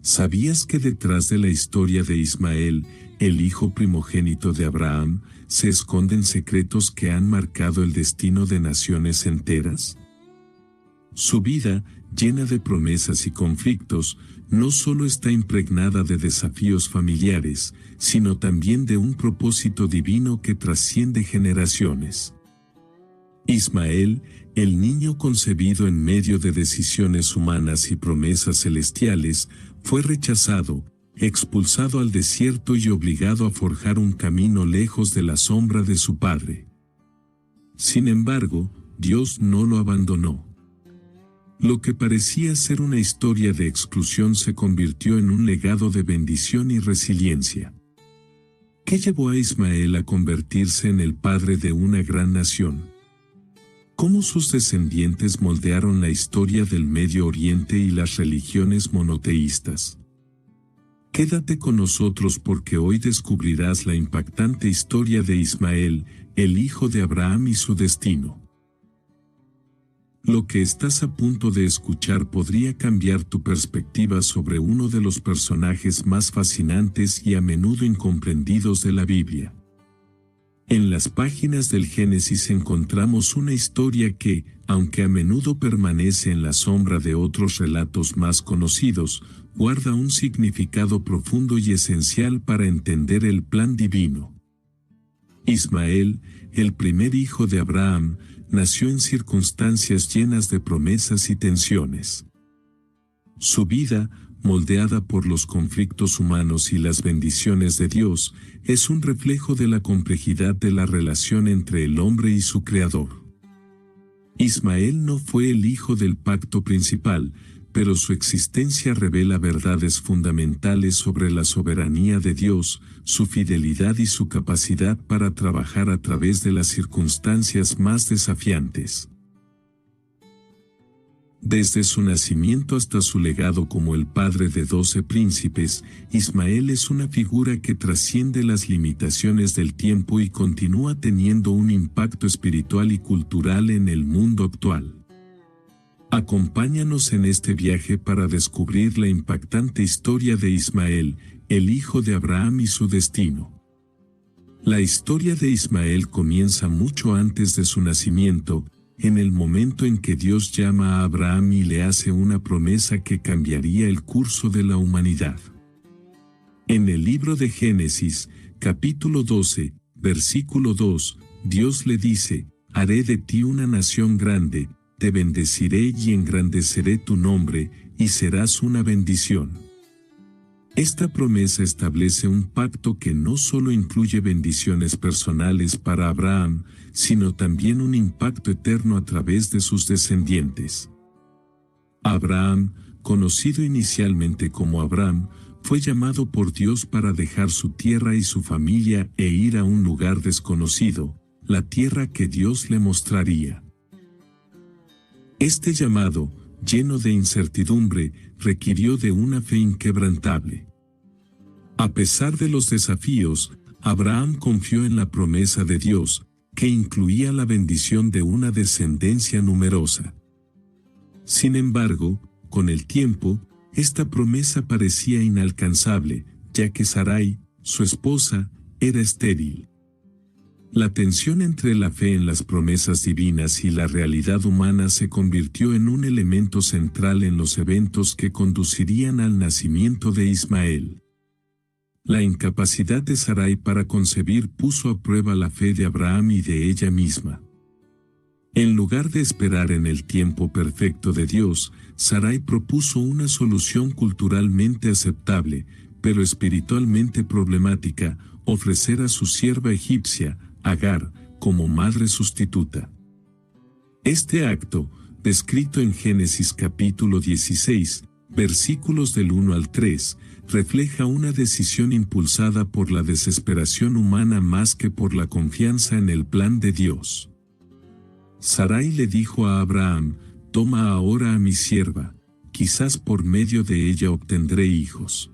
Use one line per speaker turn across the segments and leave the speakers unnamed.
¿Sabías que detrás de la historia de Ismael, el hijo primogénito de Abraham, se esconden secretos que han marcado el destino de naciones enteras? Su vida, llena de promesas y conflictos, no solo está impregnada de desafíos familiares, sino también de un propósito divino que trasciende generaciones. Ismael, el niño concebido en medio de decisiones humanas y promesas celestiales, fue rechazado, expulsado al desierto y obligado a forjar un camino lejos de la sombra de su padre. Sin embargo, Dios no lo abandonó. Lo que parecía ser una historia de exclusión se convirtió en un legado de bendición y resiliencia. ¿Qué llevó a Ismael a convertirse en el padre de una gran nación? ¿Cómo sus descendientes moldearon la historia del Medio Oriente y las religiones monoteístas? Quédate con nosotros porque hoy descubrirás la impactante historia de Ismael, el hijo de Abraham y su destino. Lo que estás a punto de escuchar podría cambiar tu perspectiva sobre uno de los personajes más fascinantes y a menudo incomprendidos de la Biblia. En las páginas del Génesis encontramos una historia que, aunque a menudo permanece en la sombra de otros relatos más conocidos, guarda un significado profundo y esencial para entender el plan divino. Ismael, el primer hijo de Abraham, nació en circunstancias llenas de promesas y tensiones. Su vida, moldeada por los conflictos humanos y las bendiciones de Dios, es un reflejo de la complejidad de la relación entre el hombre y su Creador. Ismael no fue el hijo del pacto principal, pero su existencia revela verdades fundamentales sobre la soberanía de Dios, su fidelidad y su capacidad para trabajar a través de las circunstancias más desafiantes. Desde su nacimiento hasta su legado como el padre de 12 príncipes, Ismael es una figura que trasciende las limitaciones del tiempo y continúa teniendo un impacto espiritual y cultural en el mundo actual. Acompáñanos en este viaje para descubrir la impactante historia de Ismael, el hijo de Abraham y su destino. La historia de Ismael comienza mucho antes de su nacimiento, en el momento en que Dios llama a Abraham y le hace una promesa que cambiaría el curso de la humanidad. En el libro de Génesis, capítulo 12, versículo 2, Dios le dice: «Haré de ti una nación grande, te bendeciré y engrandeceré tu nombre, y serás una bendición». Esta promesa establece un pacto que no solo incluye bendiciones personales para Abraham, sino también un impacto eterno a través de sus descendientes. Abraham, conocido inicialmente como Abram, fue llamado por Dios para dejar su tierra y su familia e ir a un lugar desconocido, la tierra que Dios le mostraría. Este llamado, lleno de incertidumbre, requirió de una fe inquebrantable. A pesar de los desafíos, Abraham confió en la promesa de Dios, que incluía la bendición de una descendencia numerosa. Sin embargo, con el tiempo, esta promesa parecía inalcanzable, ya que Sarai, su esposa, era estéril. La tensión entre la fe en las promesas divinas y la realidad humana se convirtió en un elemento central en los eventos que conducirían al nacimiento de Ismael. La incapacidad de Sarai para concebir puso a prueba la fe de Abraham y de ella misma. En lugar de esperar en el tiempo perfecto de Dios, Sarai propuso una solución culturalmente aceptable, pero espiritualmente problemática: ofrecer a su sierva egipcia, Agar, como madre sustituta. Este acto, descrito en Génesis capítulo 16, versículos del 1 al 3, refleja una decisión impulsada por la desesperación humana más que por la confianza en el plan de Dios. Sarai le dijo a Abraham: «Toma ahora a mi sierva, quizás por medio de ella obtendré hijos».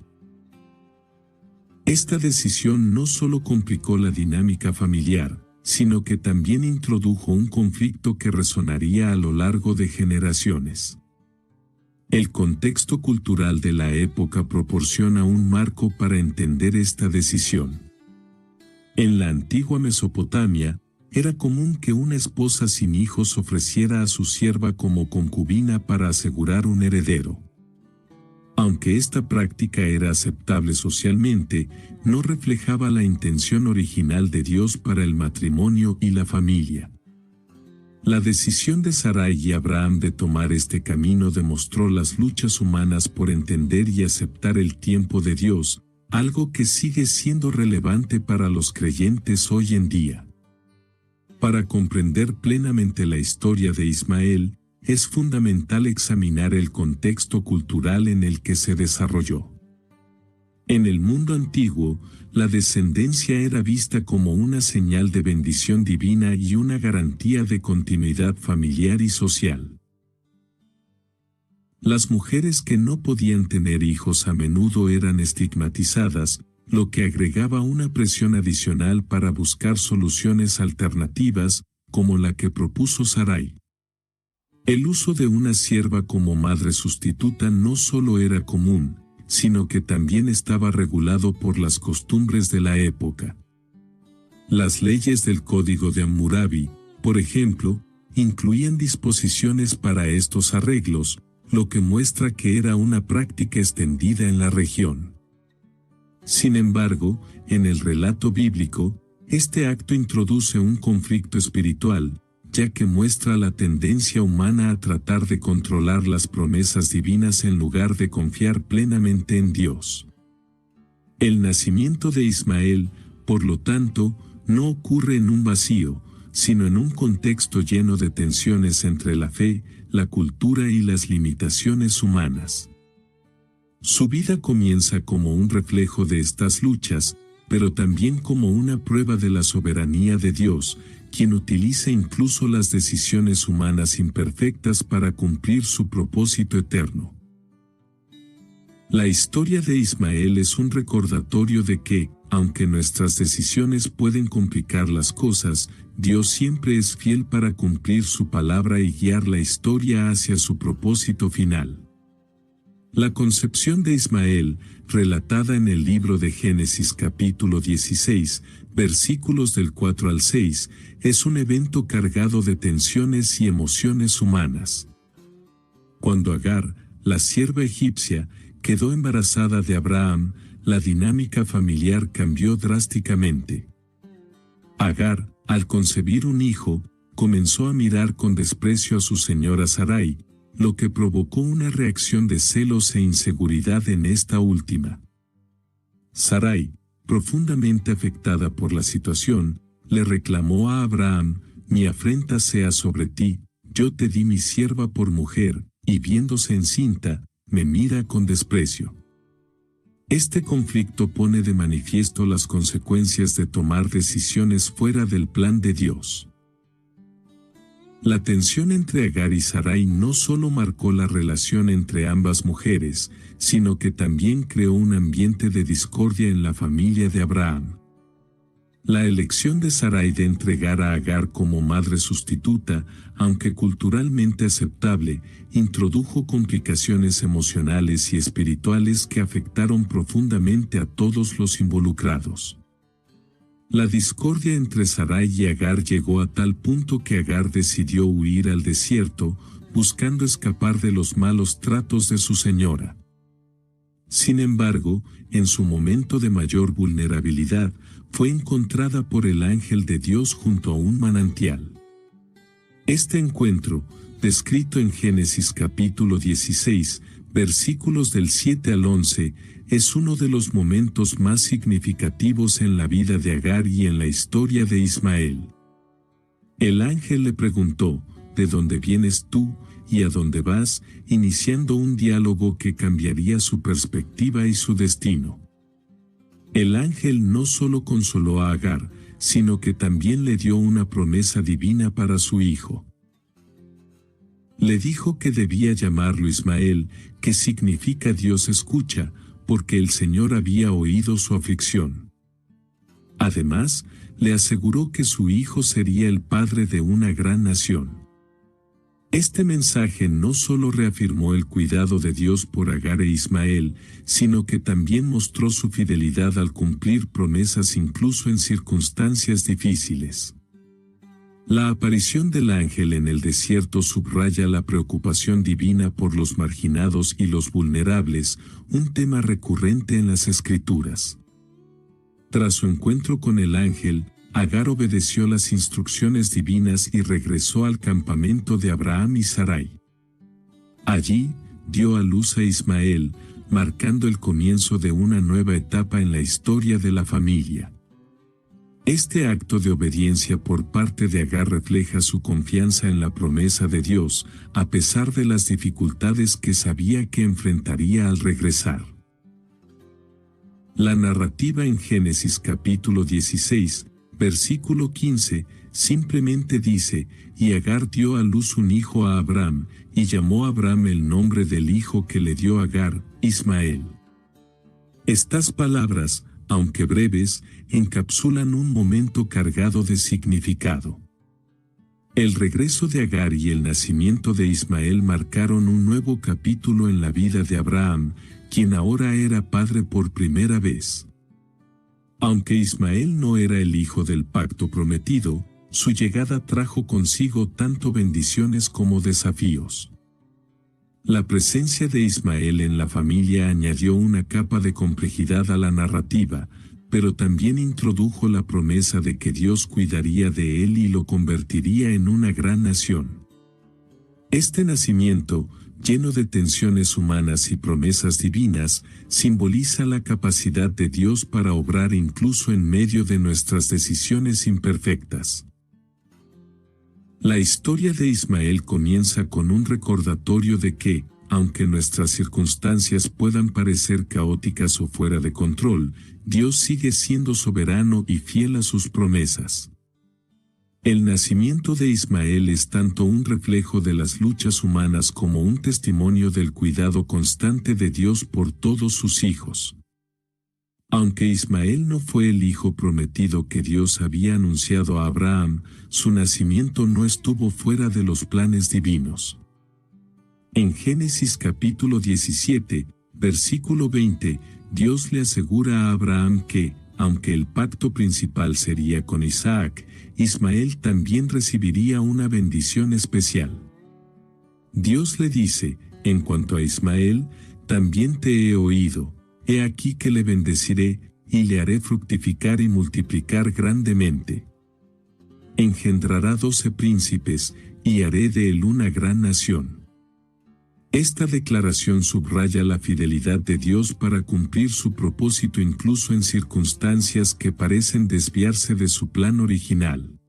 Esta decisión no solo complicó la dinámica familiar, sino que también introdujo un conflicto que resonaría a lo largo de generaciones. El contexto cultural de la época proporciona un marco para entender esta decisión. En la antigua Mesopotamia, era común que una esposa sin hijos ofreciera a su sierva como concubina para asegurar un heredero. Aunque esta práctica era aceptable socialmente, no reflejaba la intención original de Dios para el matrimonio y la familia. La decisión de Sarai y Abraham de tomar este camino demostró las luchas humanas por entender y aceptar el tiempo de Dios, algo que sigue siendo relevante para los creyentes hoy en día. Para comprender plenamente la historia de Ismael, es fundamental examinar el contexto cultural en el que se desarrolló. En el mundo antiguo, la descendencia era vista como una señal de bendición divina y una garantía de continuidad familiar y social. Las mujeres que no podían tener hijos a menudo eran estigmatizadas, lo que agregaba una presión adicional para buscar soluciones alternativas, como la que propuso Sarai. El uso de una sierva como madre sustituta no solo era común, sino que también estaba regulado por las costumbres de la época. Las leyes del Código de Hammurabi, por ejemplo, incluían disposiciones para estos arreglos, lo que muestra que era una práctica extendida en la región. Sin embargo, en el relato bíblico, este acto introduce un conflicto espiritual, ya que muestra la tendencia humana a tratar de controlar las promesas divinas en lugar de confiar plenamente en Dios. El nacimiento de Ismael, por lo tanto, no ocurre en un vacío, sino en un contexto lleno de tensiones entre la fe, la cultura y las limitaciones humanas. Su vida comienza como un reflejo de estas luchas, pero también como una prueba de la soberanía de Dios, quien utiliza incluso las decisiones humanas imperfectas para cumplir su propósito eterno. La historia de Ismael es un recordatorio de que, aunque nuestras decisiones pueden complicar las cosas, Dios siempre es fiel para cumplir su palabra y guiar la historia hacia su propósito final. La concepción de Ismael, relatada en el libro de Génesis capítulo 16, versículos del 4 al 6, es un evento cargado de tensiones y emociones humanas. Cuando Agar, la sierva egipcia, quedó embarazada de Abraham, la dinámica familiar cambió drásticamente. Agar, al concebir un hijo, comenzó a mirar con desprecio a su señora Sarai, lo que provocó una reacción de celos e inseguridad en esta última. Sarai, profundamente afectada por la situación, le reclamó a Abraham: «Mi afrenta sea sobre ti, yo te di mi sierva por mujer», y viéndose encinta, me mira con desprecio. Este conflicto pone de manifiesto las consecuencias de tomar decisiones fuera del plan de Dios. La tensión entre Agar y Sarai no solo marcó la relación entre ambas mujeres, sino que también creó un ambiente de discordia en la familia de Abraham. La elección de Sarai de entregar a Agar como madre sustituta, aunque culturalmente aceptable, introdujo complicaciones emocionales y espirituales que afectaron profundamente a todos los involucrados. La discordia entre Sarai y Agar llegó a tal punto que Agar decidió huir al desierto, buscando escapar de los malos tratos de su señora. Sin embargo, en su momento de mayor vulnerabilidad, fue encontrada por el ángel de Dios junto a un manantial. Este encuentro, descrito en Génesis capítulo 16, versículos del 7 al 11, es uno de los momentos más significativos en la vida de Agar y en la historia de Ismael. El ángel le preguntó: «¿De dónde vienes tú y a dónde vas?», iniciando un diálogo que cambiaría su perspectiva y su destino. El ángel no solo consoló a Agar, sino que también le dio una promesa divina para su hijo. Le dijo que debía llamarlo Ismael, que significa Dios escucha, porque el Señor había oído su aflicción. Además, le aseguró que su hijo sería el padre de una gran nación. Este mensaje no solo reafirmó el cuidado de Dios por Agar e Ismael, sino que también mostró su fidelidad al cumplir promesas incluso en circunstancias difíciles. La aparición del ángel en el desierto subraya la preocupación divina por los marginados y los vulnerables, un tema recurrente en las Escrituras. Tras su encuentro con el ángel, Agar obedeció las instrucciones divinas y regresó al campamento de Abraham y Sarai. Allí, dio a luz a Ismael, marcando el comienzo de una nueva etapa en la historia de la familia. Este acto de obediencia por parte de Agar refleja su confianza en la promesa de Dios, a pesar de las dificultades que sabía que enfrentaría al regresar. La narrativa en Génesis capítulo 16, versículo 15, simplemente dice, y Agar dio a luz un hijo a Abraham, y llamó a Abraham el nombre del hijo que le dio Agar, Ismael. Estas palabras, aunque breves, encapsulan un momento cargado de significado. El regreso de Agar y el nacimiento de Ismael marcaron un nuevo capítulo en la vida de Abraham, quien ahora era padre por primera vez. Aunque Ismael no era el hijo del pacto prometido, su llegada trajo consigo tanto bendiciones como desafíos. La presencia de Ismael en la familia añadió una capa de complejidad a la narrativa, pero también introdujo la promesa de que Dios cuidaría de él y lo convertiría en una gran nación. Este nacimiento, lleno de tensiones humanas y promesas divinas, simboliza la capacidad de Dios para obrar incluso en medio de nuestras decisiones imperfectas. La historia de Ismael comienza con un recordatorio de que, aunque nuestras circunstancias puedan parecer caóticas o fuera de control, Dios sigue siendo soberano y fiel a sus promesas. El nacimiento de Ismael es tanto un reflejo de las luchas humanas como un testimonio del cuidado constante de Dios por todos sus hijos. Aunque Ismael no fue el hijo prometido que Dios había anunciado a Abraham, su nacimiento no estuvo fuera de los planes divinos. En Génesis capítulo 17, versículo 20, Dios le asegura a Abraham que, aunque el pacto principal sería con Isaac, Ismael también recibiría una bendición especial. Dios le dice, en cuanto a Ismael, también te he oído. He aquí que le bendeciré, y le haré fructificar y multiplicar grandemente. Engendrará 12 príncipes, y haré de él una gran nación. Esta declaración subraya la fidelidad de Dios para cumplir su propósito incluso en circunstancias que parecen desviarse de su plan original.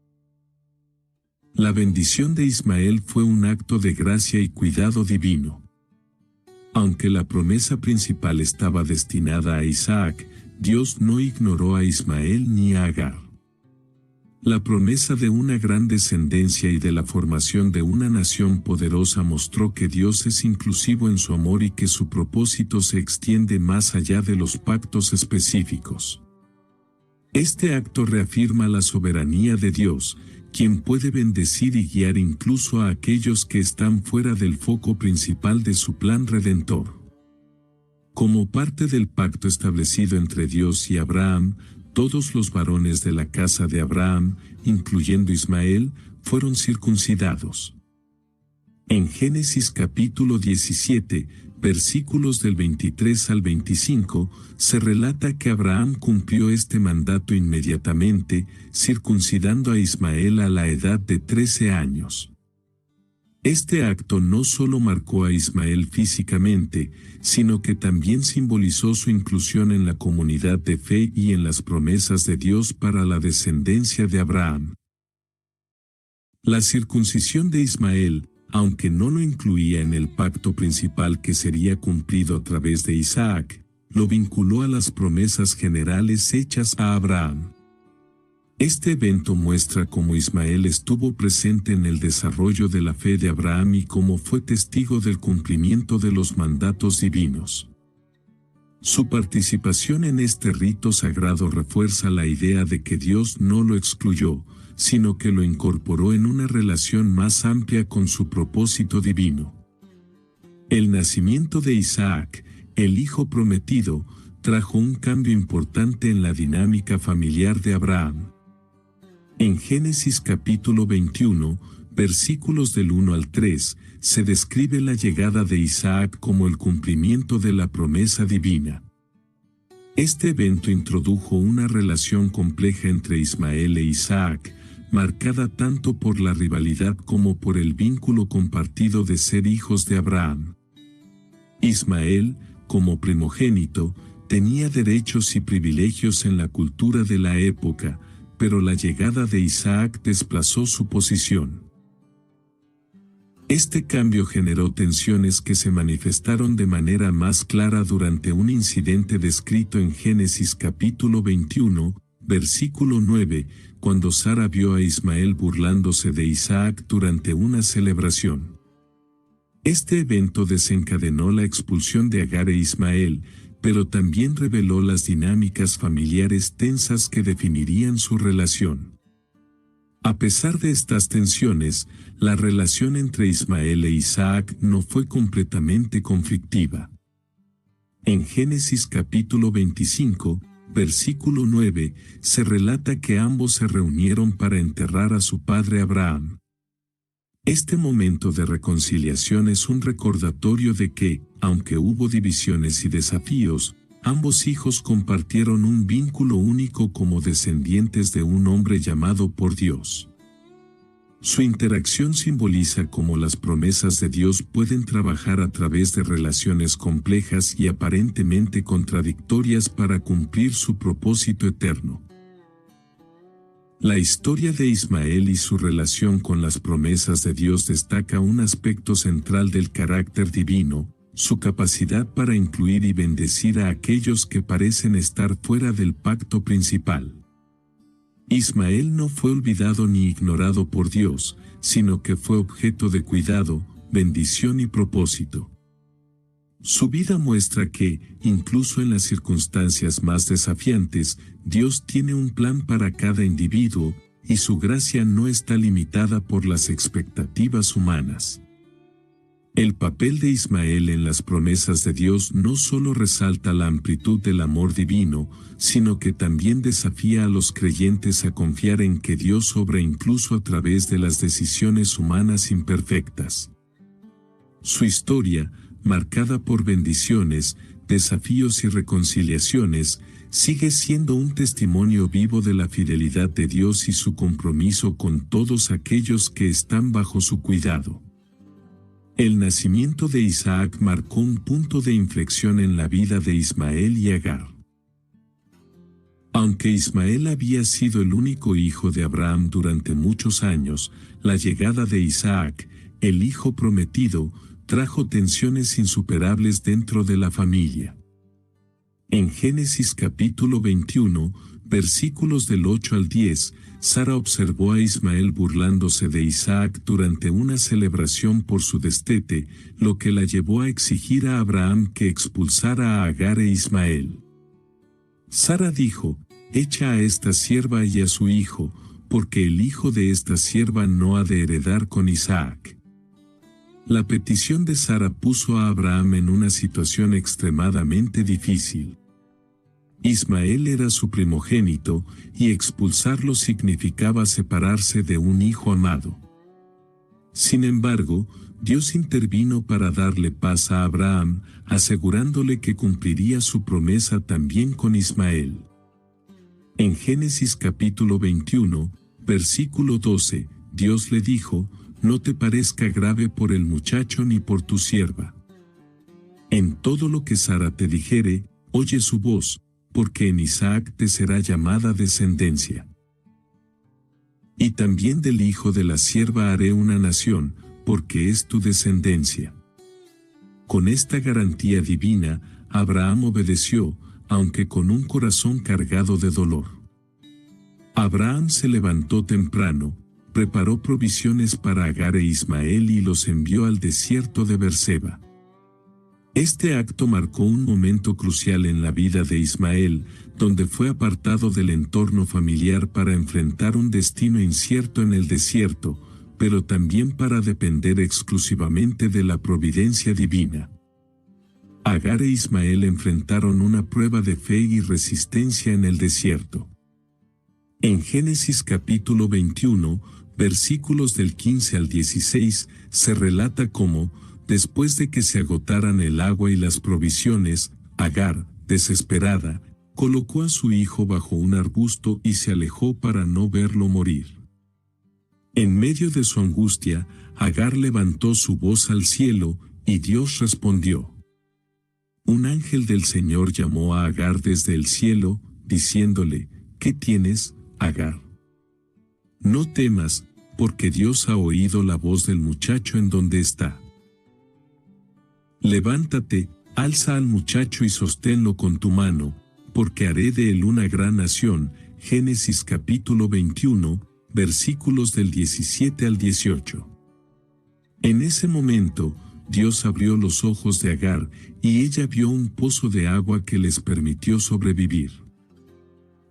La bendición de Ismael fue un acto de gracia y cuidado divino. Aunque la promesa principal estaba destinada a Isaac, Dios no ignoró a Ismael ni a Agar. La promesa de una gran descendencia y de la formación de una nación poderosa mostró que Dios es inclusivo en su amor y que su propósito se extiende más allá de los pactos específicos. Este acto reafirma la soberanía de Dios, quien puede bendecir y guiar incluso a aquellos que están fuera del foco principal de su plan redentor. Como parte del pacto establecido entre Dios y Abraham, todos los varones de la casa de Abraham, incluyendo Ismael, fueron circuncidados. En Génesis capítulo 17, versículos del 23 al 25, se relata que Abraham cumplió este mandato inmediatamente, circuncidando a Ismael a la edad de 13 años. Este acto no solo marcó a Ismael físicamente, sino que también simbolizó su inclusión en la comunidad de fe y en las promesas de Dios para la descendencia de Abraham. La circuncisión de Ismael, aunque no lo incluía en el pacto principal que sería cumplido a través de Isaac, lo vinculó a las promesas generales hechas a Abraham. Este evento muestra cómo Ismael estuvo presente en el desarrollo de la fe de Abraham y cómo fue testigo del cumplimiento de los mandatos divinos. Su participación en este rito sagrado refuerza la idea de que Dios no lo excluyó, sino que lo incorporó en una relación más amplia con su propósito divino. El nacimiento de Isaac, el hijo prometido, trajo un cambio importante en la dinámica familiar de Abraham. En Génesis capítulo 21, versículos del 1 al 3, se describe la llegada de Isaac como el cumplimiento de la promesa divina. Este evento introdujo una relación compleja entre Ismael e Isaac, marcada tanto por la rivalidad como por el vínculo compartido de ser hijos de Abraham. Ismael, como primogénito, tenía derechos y privilegios en la cultura de la época, pero la llegada de Isaac desplazó su posición. Este cambio generó tensiones que se manifestaron de manera más clara durante un incidente descrito en Génesis capítulo 21, versículo 9, cuando Sara vio a Ismael burlándose de Isaac durante una celebración. Este evento desencadenó la expulsión de Agar e Ismael, pero también reveló las dinámicas familiares tensas que definirían su relación. A pesar de estas tensiones, la relación entre Ismael e Isaac no fue completamente conflictiva. En Génesis capítulo 25, versículo 9, se relata que ambos se reunieron para enterrar a su padre Abraham. Este momento de reconciliación es un recordatorio de que, aunque hubo divisiones y desafíos, ambos hijos compartieron un vínculo único como descendientes de un hombre llamado por Dios. Su interacción simboliza cómo las promesas de Dios pueden trabajar a través de relaciones complejas y aparentemente contradictorias para cumplir su propósito eterno. La historia de Ismael y su relación con las promesas de Dios destaca un aspecto central del carácter divino, su capacidad para incluir y bendecir a aquellos que parecen estar fuera del pacto principal. Ismael no fue olvidado ni ignorado por Dios, sino que fue objeto de cuidado, bendición y propósito. Su vida muestra que, incluso en las circunstancias más desafiantes, Dios tiene un plan para cada individuo, y su gracia no está limitada por las expectativas humanas. El papel de Ismael en las promesas de Dios no solo resalta la amplitud del amor divino, sino que también desafía a los creyentes a confiar en que Dios obra incluso a través de las decisiones humanas imperfectas. Su historia, marcada por bendiciones, desafíos y reconciliaciones, sigue siendo un testimonio vivo de la fidelidad de Dios y su compromiso con todos aquellos que están bajo su cuidado. El nacimiento de Isaac marcó un punto de inflexión en la vida de Ismael y Agar. Aunque Ismael había sido el único hijo de Abraham durante muchos años, la llegada de Isaac, el hijo prometido, trajo tensiones insuperables dentro de la familia. En Génesis capítulo 21, versículos del 8 al 10, Sara observó a Ismael burlándose de Isaac durante una celebración por su destete, lo que la llevó a exigir a Abraham que expulsara a Agar e Ismael. Sara dijo: «Echa a esta sierva y a su hijo, porque el hijo de esta sierva no ha de heredar con Isaac». La petición de Sara puso a Abraham en una situación extremadamente difícil. Ismael era su primogénito, y expulsarlo significaba separarse de un hijo amado. Sin embargo, Dios intervino para darle paz a Abraham, asegurándole que cumpliría su promesa también con Ismael. En Génesis capítulo 21, versículo 12, Dios le dijo: «No te parezca grave por el muchacho ni por tu sierva. En todo lo que Sara te dijere, oye su voz, porque en Isaac te será llamada descendencia. Y también del hijo de la sierva haré una nación, porque es tu descendencia». Con esta garantía divina, Abraham obedeció, aunque con un corazón cargado de dolor. Abraham se levantó temprano, preparó provisiones para Agar e Ismael y los envió al desierto de Berseba. Este acto marcó un momento crucial en la vida de Ismael, donde fue apartado del entorno familiar para enfrentar un destino incierto en el desierto, pero también para depender exclusivamente de la providencia divina. Agar e Ismael enfrentaron una prueba de fe y resistencia en el desierto. En Génesis capítulo 21, versículos del 15 al 16, se relata cómo, después de que se agotaran el agua y las provisiones, Agar, desesperada, colocó a su hijo bajo un arbusto y se alejó para no verlo morir. En medio de su angustia, Agar levantó su voz al cielo, y Dios respondió. Un ángel del Señor llamó a Agar desde el cielo, diciéndole, ¿qué tienes, Agar? No temas, porque Dios ha oído la voz del muchacho en donde está. Levántate, alza al muchacho y sosténlo con tu mano, porque haré de él una gran nación. Génesis capítulo 21, versículos del 17 al 18. En ese momento, Dios abrió los ojos de Agar, y ella vio un pozo de agua que les permitió sobrevivir.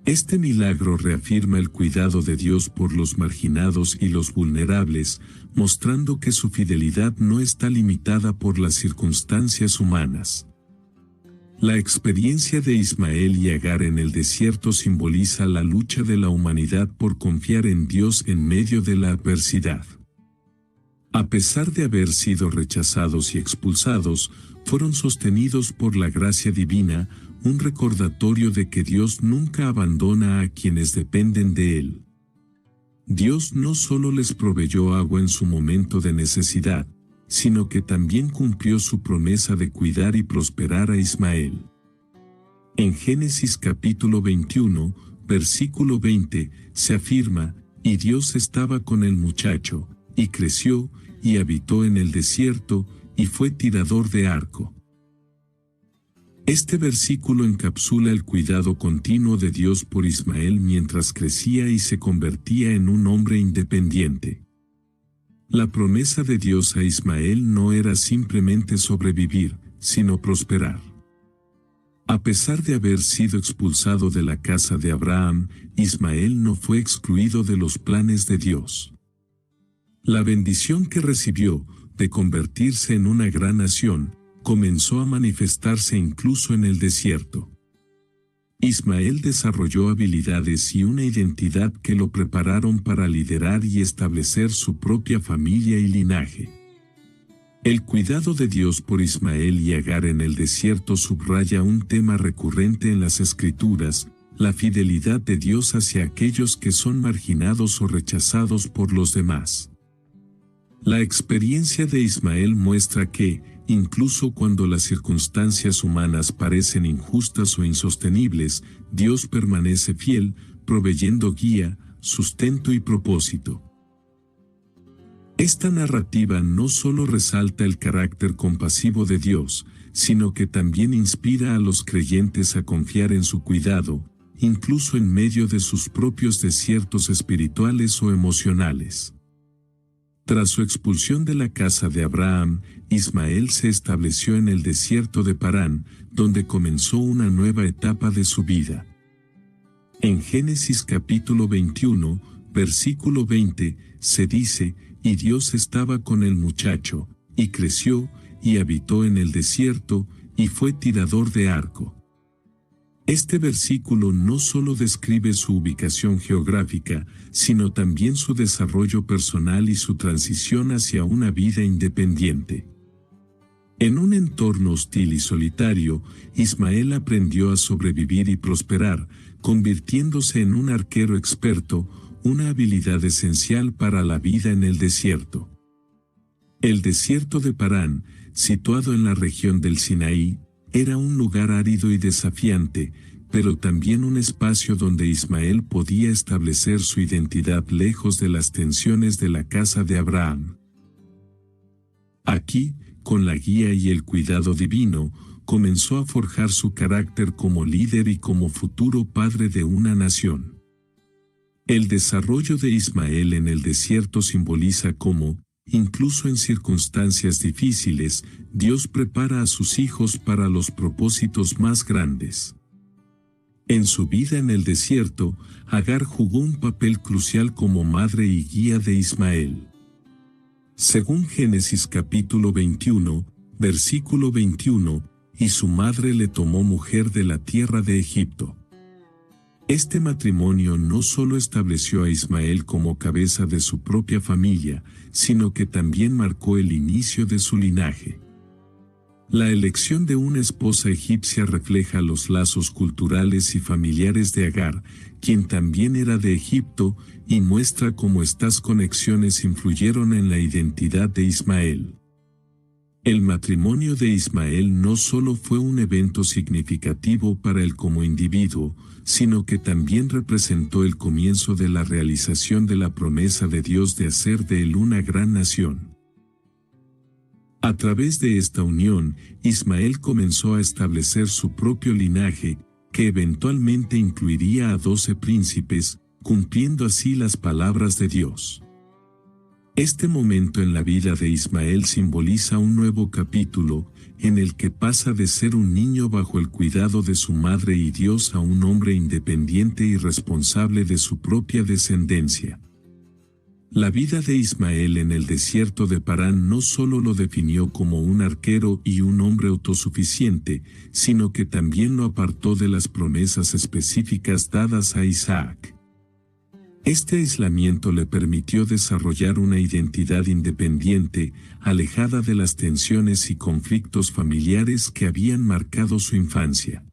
Este milagro reafirma el cuidado de Dios por los marginados y los vulnerables, mostrando que su fidelidad no está limitada por las circunstancias humanas. La experiencia de Ismael y Agar en el desierto simboliza la lucha de la humanidad por confiar en Dios en medio de la adversidad. A pesar de haber sido rechazados y expulsados, fueron sostenidos por la gracia divina, un recordatorio de que Dios nunca abandona a quienes dependen de Él. Dios no solo les proveyó agua en su momento de necesidad, sino que también cumplió su promesa de cuidar y prosperar a Ismael. En Génesis capítulo 21, versículo 20, se afirma, y Dios estaba con el muchacho, y creció, y habitó en el desierto, y fue tirador de arco. Este versículo encapsula el cuidado continuo de Dios por Ismael mientras crecía y se convertía en un hombre independiente. La promesa de Dios a Ismael no era simplemente sobrevivir, sino prosperar. A pesar de haber sido expulsado de la casa de Abraham, Ismael no fue excluido de los planes de Dios. La bendición que recibió, de convertirse en una gran nación, comenzó a manifestarse incluso en el desierto. Ismael desarrolló habilidades y una identidad que lo prepararon para liderar y establecer su propia familia y linaje. El cuidado de Dios por Ismael y Agar en el desierto subraya un tema recurrente en las Escrituras, la fidelidad de Dios hacia aquellos que son marginados o rechazados por los demás. La experiencia de Ismael muestra que, incluso cuando las circunstancias humanas parecen injustas o insostenibles, Dios permanece fiel, proveyendo guía, sustento y propósito. Esta narrativa no solo resalta el carácter compasivo de Dios, sino que también inspira a los creyentes a confiar en su cuidado, incluso en medio de sus propios desiertos espirituales o emocionales. Tras su expulsión de la casa de Abraham, Ismael se estableció en el desierto de Parán, donde comenzó una nueva etapa de su vida. En Génesis capítulo 21, versículo 20, se dice, y Dios estaba con el muchacho, y creció, y habitó en el desierto, y fue tirador de arco. Este versículo no solo describe su ubicación geográfica, sino también su desarrollo personal y su transición hacia una vida independiente. En un entorno hostil y solitario, Ismael aprendió a sobrevivir y prosperar, convirtiéndose en un arquero experto, una habilidad esencial para la vida en el desierto. El desierto de Parán, situado en la región del Sinaí, era un lugar árido y desafiante, pero también un espacio donde Ismael podía establecer su identidad lejos de las tensiones de la casa de Abraham. Aquí, con la guía y el cuidado divino, comenzó a forjar su carácter como líder y como futuro padre de una nación. El desarrollo de Ismael en el desierto simboliza cómo incluso en circunstancias difíciles, Dios prepara a sus hijos para los propósitos más grandes. En su vida en el desierto, Agar jugó un papel crucial como madre y guía de Ismael. Según Génesis capítulo 21, versículo 21, y su madre le tomó mujer de la tierra de Egipto. Este matrimonio no solo estableció a Ismael como cabeza de su propia familia, sino que también marcó el inicio de su linaje. La elección de una esposa egipcia refleja los lazos culturales y familiares de Agar, quien también era de Egipto, y muestra cómo estas conexiones influyeron en la identidad de Ismael. El matrimonio de Ismael no solo fue un evento significativo para él como individuo, sino que también representó el comienzo de la realización de la promesa de Dios de hacer de él una gran nación. A través de esta unión, Ismael comenzó a establecer su propio linaje, que eventualmente incluiría a 12 príncipes, cumpliendo así las palabras de Dios. Este momento en la vida de Ismael simboliza un nuevo capítulo, en el que pasa de ser un niño bajo el cuidado de su madre y Dios a un hombre independiente y responsable de su propia descendencia. La vida de Ismael en el desierto de Parán no solo lo definió como un arquero y un hombre autosuficiente, sino que también lo apartó de las promesas específicas dadas a Isaac. Este aislamiento le permitió desarrollar una identidad independiente, alejada de las tensiones y conflictos familiares que habían marcado su infancia.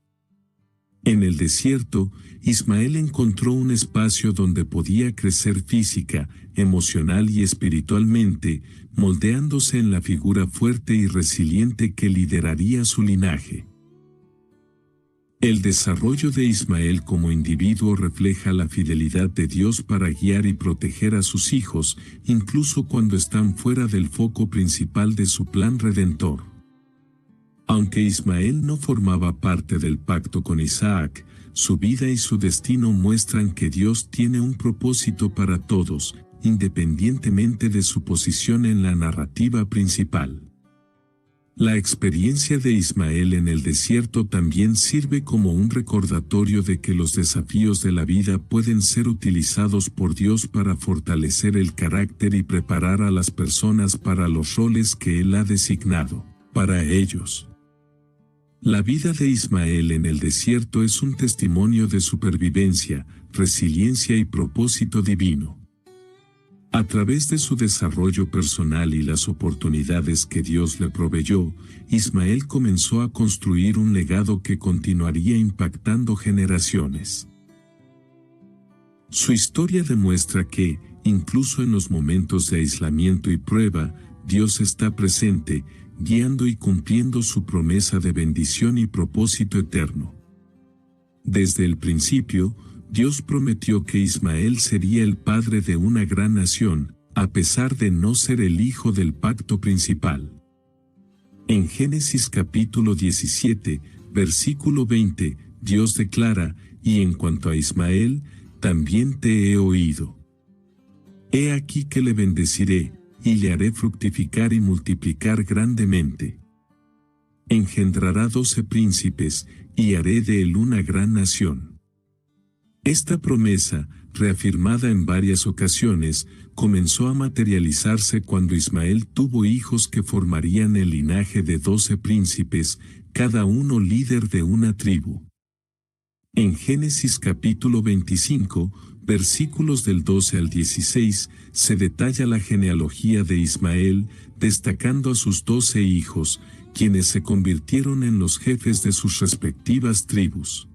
En el desierto, Ismael encontró un espacio donde podía crecer física, emocional y espiritualmente, moldeándose en la figura fuerte y resiliente que lideraría su linaje. El desarrollo de Ismael como individuo refleja la fidelidad de Dios para guiar y proteger a sus hijos, incluso cuando están fuera del foco principal de su plan redentor. Aunque Ismael no formaba parte del pacto con Isaac, su vida y su destino muestran que Dios tiene un propósito para todos, independientemente de su posición en la narrativa principal. La experiencia de Ismael en el desierto también sirve como un recordatorio de que los desafíos de la vida pueden ser utilizados por Dios para fortalecer el carácter y preparar a las personas para los roles que Él ha designado para ellos. La vida de Ismael en el desierto es un testimonio de supervivencia, resiliencia y propósito divino. A través de su desarrollo personal y las oportunidades que Dios le proveyó, Ismael comenzó a construir un legado que continuaría impactando generaciones. Su historia demuestra que, incluso en los momentos de aislamiento y prueba, Dios está presente, guiando y cumpliendo su promesa de bendición y propósito eterno. Desde el principio, Dios prometió que Ismael sería el padre de una gran nación, a pesar de no ser el hijo del pacto principal. En Génesis capítulo 17, versículo 20, Dios declara, y en cuanto a Ismael, también te he oído. He aquí que le bendeciré, y le haré fructificar y multiplicar grandemente. Engendrará 12 príncipes, y haré de él una gran nación. Esta promesa, reafirmada en varias ocasiones, comenzó a materializarse cuando Ismael tuvo hijos que formarían el linaje de 12 príncipes, cada uno líder de una tribu. En Génesis capítulo 25, versículos del 12 al 16, se detalla la genealogía de Ismael, destacando a sus 12 hijos, quienes se convirtieron en los jefes de sus respectivas tribus.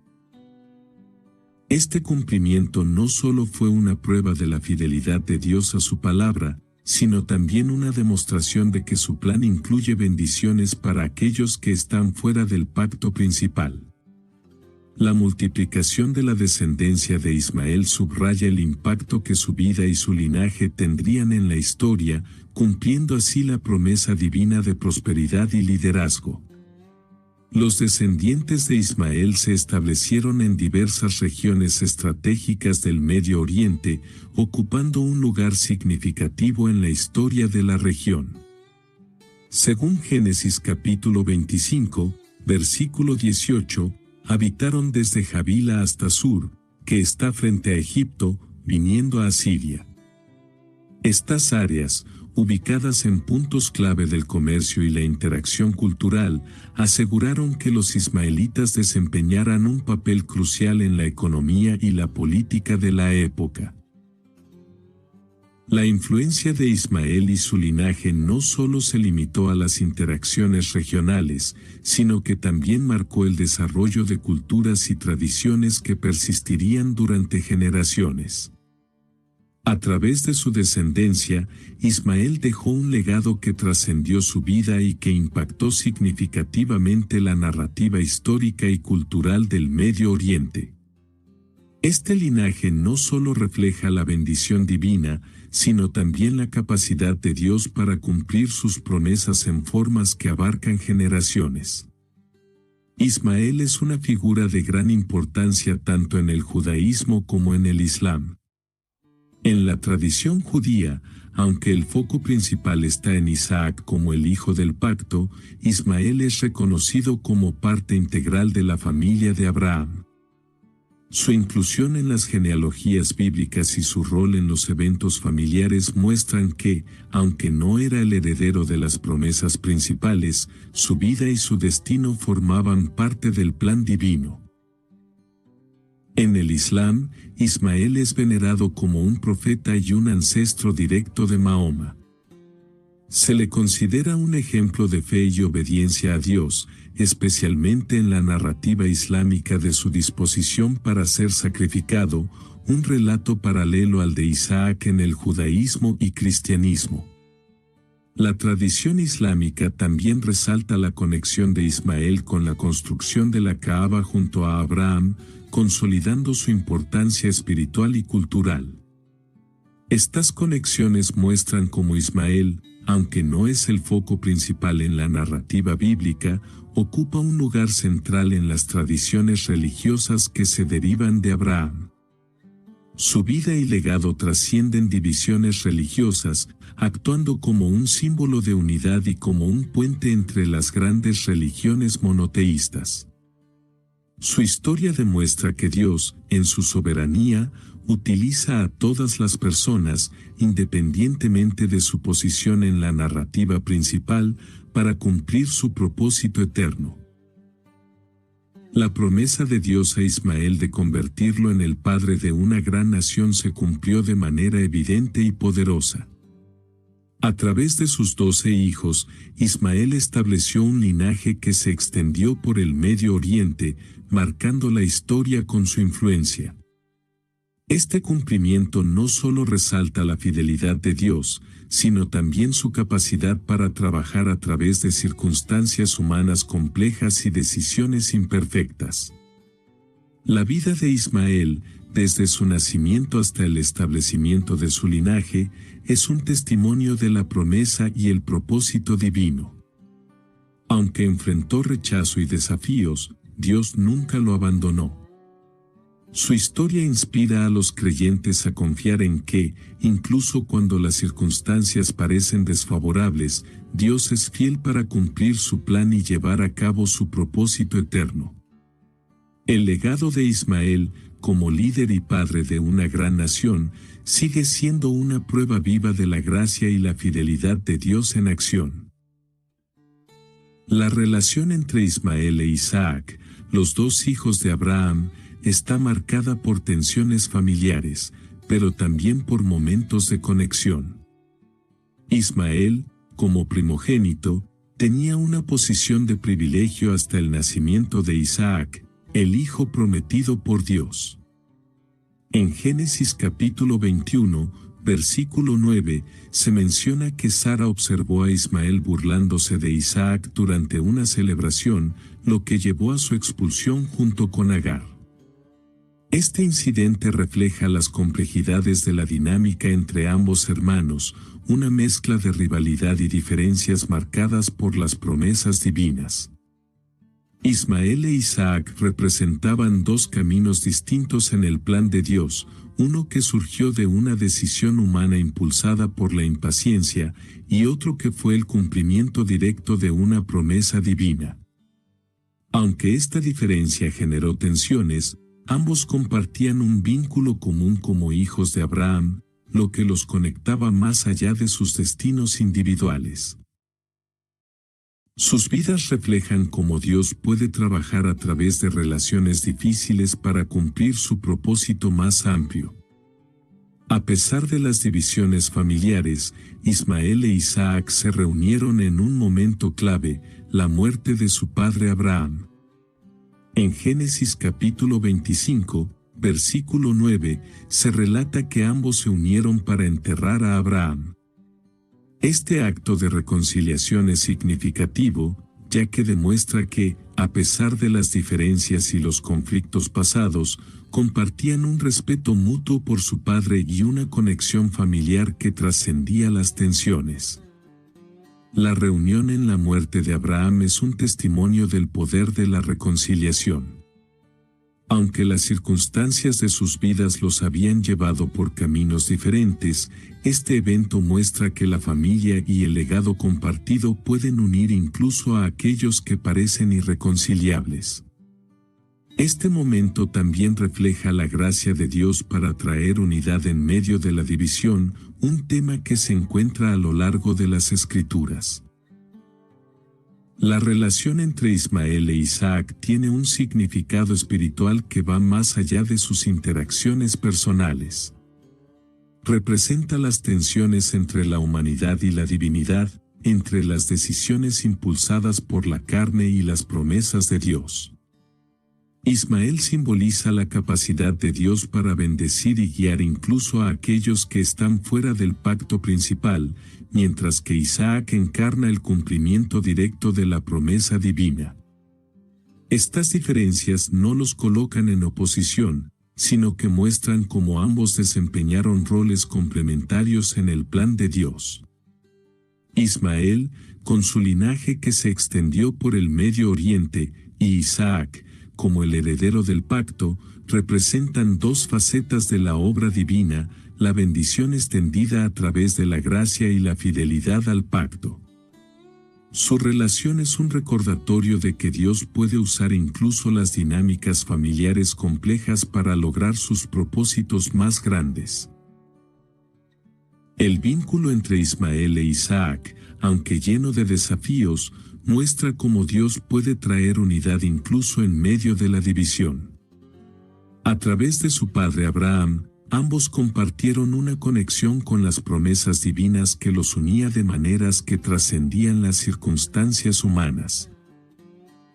Este cumplimiento no solo fue una prueba de la fidelidad de Dios a su palabra, sino también una demostración de que su plan incluye bendiciones para aquellos que están fuera del pacto principal. La multiplicación de la descendencia de Ismael subraya el impacto que su vida y su linaje tendrían en la historia, cumpliendo así la promesa divina de prosperidad y liderazgo. Los descendientes de Ismael se establecieron en diversas regiones estratégicas del Medio Oriente, ocupando un lugar significativo en la historia de la región. Según Génesis capítulo 25, versículo 18, habitaron desde Javila hasta Sur, que está frente a Egipto, viniendo a Asiria. Estas áreas, ubicadas en puntos clave del comercio y la interacción cultural, aseguraron que los ismaelitas desempeñaran un papel crucial en la economía y la política de la época. La influencia de Ismael y su linaje no solo se limitó a las interacciones regionales, sino que también marcó el desarrollo de culturas y tradiciones que persistirían durante generaciones. A través de su descendencia, Ismael dejó un legado que trascendió su vida y que impactó significativamente la narrativa histórica y cultural del Medio Oriente. Este linaje no solo refleja la bendición divina, sino también la capacidad de Dios para cumplir sus promesas en formas que abarcan generaciones. Ismael es una figura de gran importancia tanto en el judaísmo como en el islam. En la tradición judía, aunque el foco principal está en Isaac como el hijo del pacto, Ismael es reconocido como parte integral de la familia de Abraham. Su inclusión en las genealogías bíblicas y su rol en los eventos familiares muestran que, aunque no era el heredero de las promesas principales, su vida y su destino formaban parte del plan divino. En el Islam, Ismael es venerado como un profeta y un ancestro directo de Mahoma. Se le considera un ejemplo de fe y obediencia a Dios, especialmente en la narrativa islámica de su disposición para ser sacrificado, un relato paralelo al de Isaac en el judaísmo y cristianismo. La tradición islámica también resalta la conexión de Ismael con la construcción de la Kaaba junto a Abraham, consolidando su importancia espiritual y cultural. Estas conexiones muestran cómo Ismael, aunque no es el foco principal en la narrativa bíblica, ocupa un lugar central en las tradiciones religiosas que se derivan de Abraham. Su vida y legado trascienden divisiones religiosas, actuando como un símbolo de unidad y como un puente entre las grandes religiones monoteístas. Su historia demuestra que Dios, en su soberanía, utiliza a todas las personas, independientemente de su posición en la narrativa principal, para cumplir su propósito eterno. La promesa de Dios a Ismael de convertirlo en el padre de una gran nación se cumplió de manera evidente y poderosa. A través de sus 12 hijos, Ismael estableció un linaje que se extendió por el Medio Oriente, marcando la historia con su influencia. Este cumplimiento no solo resalta la fidelidad de Dios, sino también su capacidad para trabajar a través de circunstancias humanas complejas y decisiones imperfectas. La vida de Ismael, desde su nacimiento hasta el establecimiento de su linaje, es un testimonio de la promesa y el propósito divino. Aunque enfrentó rechazo y desafíos, Dios nunca lo abandonó. Su historia inspira a los creyentes a confiar en que, incluso cuando las circunstancias parecen desfavorables, Dios es fiel para cumplir su plan y llevar a cabo su propósito eterno. El legado de Ismael, como líder y padre de una gran nación, sigue siendo una prueba viva de la gracia y la fidelidad de Dios en acción. La relación entre Ismael e Isaac, los dos hijos de Abraham, está marcada por tensiones familiares, pero también por momentos de conexión. Ismael, como primogénito, tenía una posición de privilegio hasta el nacimiento de Isaac, el hijo prometido por Dios. En Génesis capítulo 21, versículo 9, se menciona que Sara observó a Ismael burlándose de Isaac durante una celebración, lo que llevó a su expulsión junto con Agar. Este incidente refleja las complejidades de la dinámica entre ambos hermanos, una mezcla de rivalidad y diferencias marcadas por las promesas divinas. Ismael e Isaac representaban dos caminos distintos en el plan de Dios, uno que surgió de una decisión humana impulsada por la impaciencia, y otro que fue el cumplimiento directo de una promesa divina. Aunque esta diferencia generó tensiones, ambos compartían un vínculo común como hijos de Abraham, lo que los conectaba más allá de sus destinos individuales. Sus vidas reflejan cómo Dios puede trabajar a través de relaciones difíciles para cumplir su propósito más amplio. A pesar de las divisiones familiares, Ismael e Isaac se reunieron en un momento clave, la muerte de su padre Abraham. En Génesis capítulo 25, versículo 9, se relata que ambos se unieron para enterrar a Abraham. Este acto de reconciliación es significativo, ya que demuestra que, a pesar de las diferencias y los conflictos pasados, compartían un respeto mutuo por su padre y una conexión familiar que trascendía las tensiones. La reunión en la muerte de Abraham es un testimonio del poder de la reconciliación. Aunque las circunstancias de sus vidas los habían llevado por caminos diferentes, este evento muestra que la familia y el legado compartido pueden unir incluso a aquellos que parecen irreconciliables. Este momento también refleja la gracia de Dios para traer unidad en medio de la división, un tema que se encuentra a lo largo de las Escrituras. La relación entre Ismael e Isaac tiene un significado espiritual que va más allá de sus interacciones personales. Representa las tensiones entre la humanidad y la divinidad, entre las decisiones impulsadas por la carne y las promesas de Dios. Ismael simboliza la capacidad de Dios para bendecir y guiar incluso a aquellos que están fuera del pacto principal, mientras que Isaac encarna el cumplimiento directo de la promesa divina. Estas diferencias no los colocan en oposición, sino que muestran cómo ambos desempeñaron roles complementarios en el plan de Dios. Ismael, con su linaje que se extendió por el Medio Oriente, y Isaac, como el heredero del pacto, representan dos facetas de la obra divina, la bendición extendida a través de la gracia y la fidelidad al pacto. Su relación es un recordatorio de que Dios puede usar incluso las dinámicas familiares complejas para lograr sus propósitos más grandes. El vínculo entre Ismael e Isaac, aunque lleno de desafíos, muestra cómo Dios puede traer unidad incluso en medio de la división. A través de su padre Abraham, ambos compartieron una conexión con las promesas divinas que los unía de maneras que trascendían las circunstancias humanas.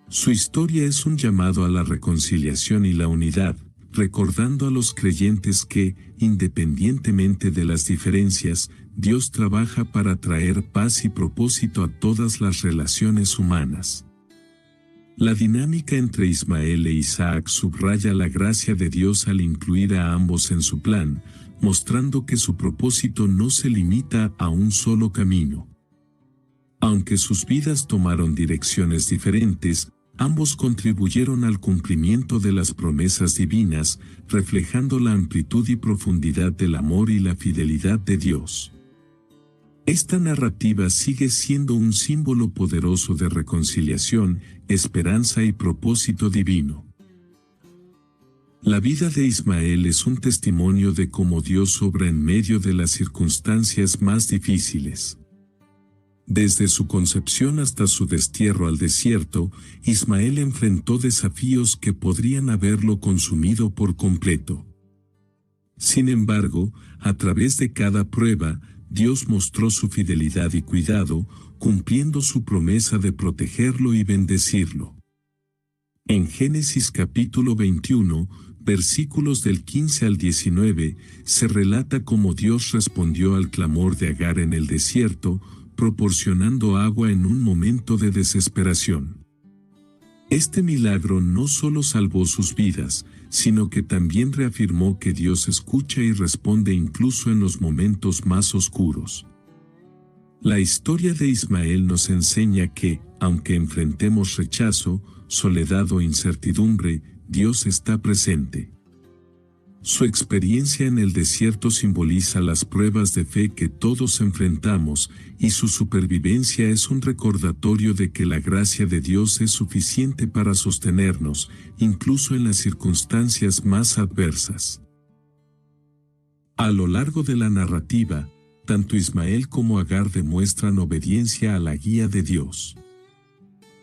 Su historia es un llamado a la reconciliación y la unidad, recordando a los creyentes que, independientemente de las diferencias, Dios trabaja para traer paz y propósito a todas las relaciones humanas. La dinámica entre Ismael e Isaac subraya la gracia de Dios al incluir a ambos en su plan, mostrando que su propósito no se limita a un solo camino. Aunque sus vidas tomaron direcciones diferentes, ambos contribuyeron al cumplimiento de las promesas divinas, reflejando la amplitud y profundidad del amor y la fidelidad de Dios. Esta narrativa sigue siendo un símbolo poderoso de reconciliación, esperanza y propósito divino. La vida de Ismael es un testimonio de cómo Dios obra en medio de las circunstancias más difíciles. Desde su concepción hasta su destierro al desierto, Ismael enfrentó desafíos que podrían haberlo consumido por completo. Sin embargo, a través de cada prueba, Dios mostró su fidelidad y cuidado, cumpliendo su promesa de protegerlo y bendecirlo. En Génesis capítulo 21, versículos del 15 al 19, se relata cómo Dios respondió al clamor de Agar en el desierto, proporcionando agua en un momento de desesperación. Este milagro no solo salvó sus vidas, sino que también reafirmó que Dios escucha y responde incluso en los momentos más oscuros. La historia de Ismael nos enseña que, aunque enfrentemos rechazo, soledad o incertidumbre, Dios está presente. Su experiencia en el desierto simboliza las pruebas de fe que todos enfrentamos, y su supervivencia es un recordatorio de que la gracia de Dios es suficiente para sostenernos, incluso en las circunstancias más adversas. A lo largo de la narrativa, tanto Ismael como Agar demuestran obediencia a la guía de Dios.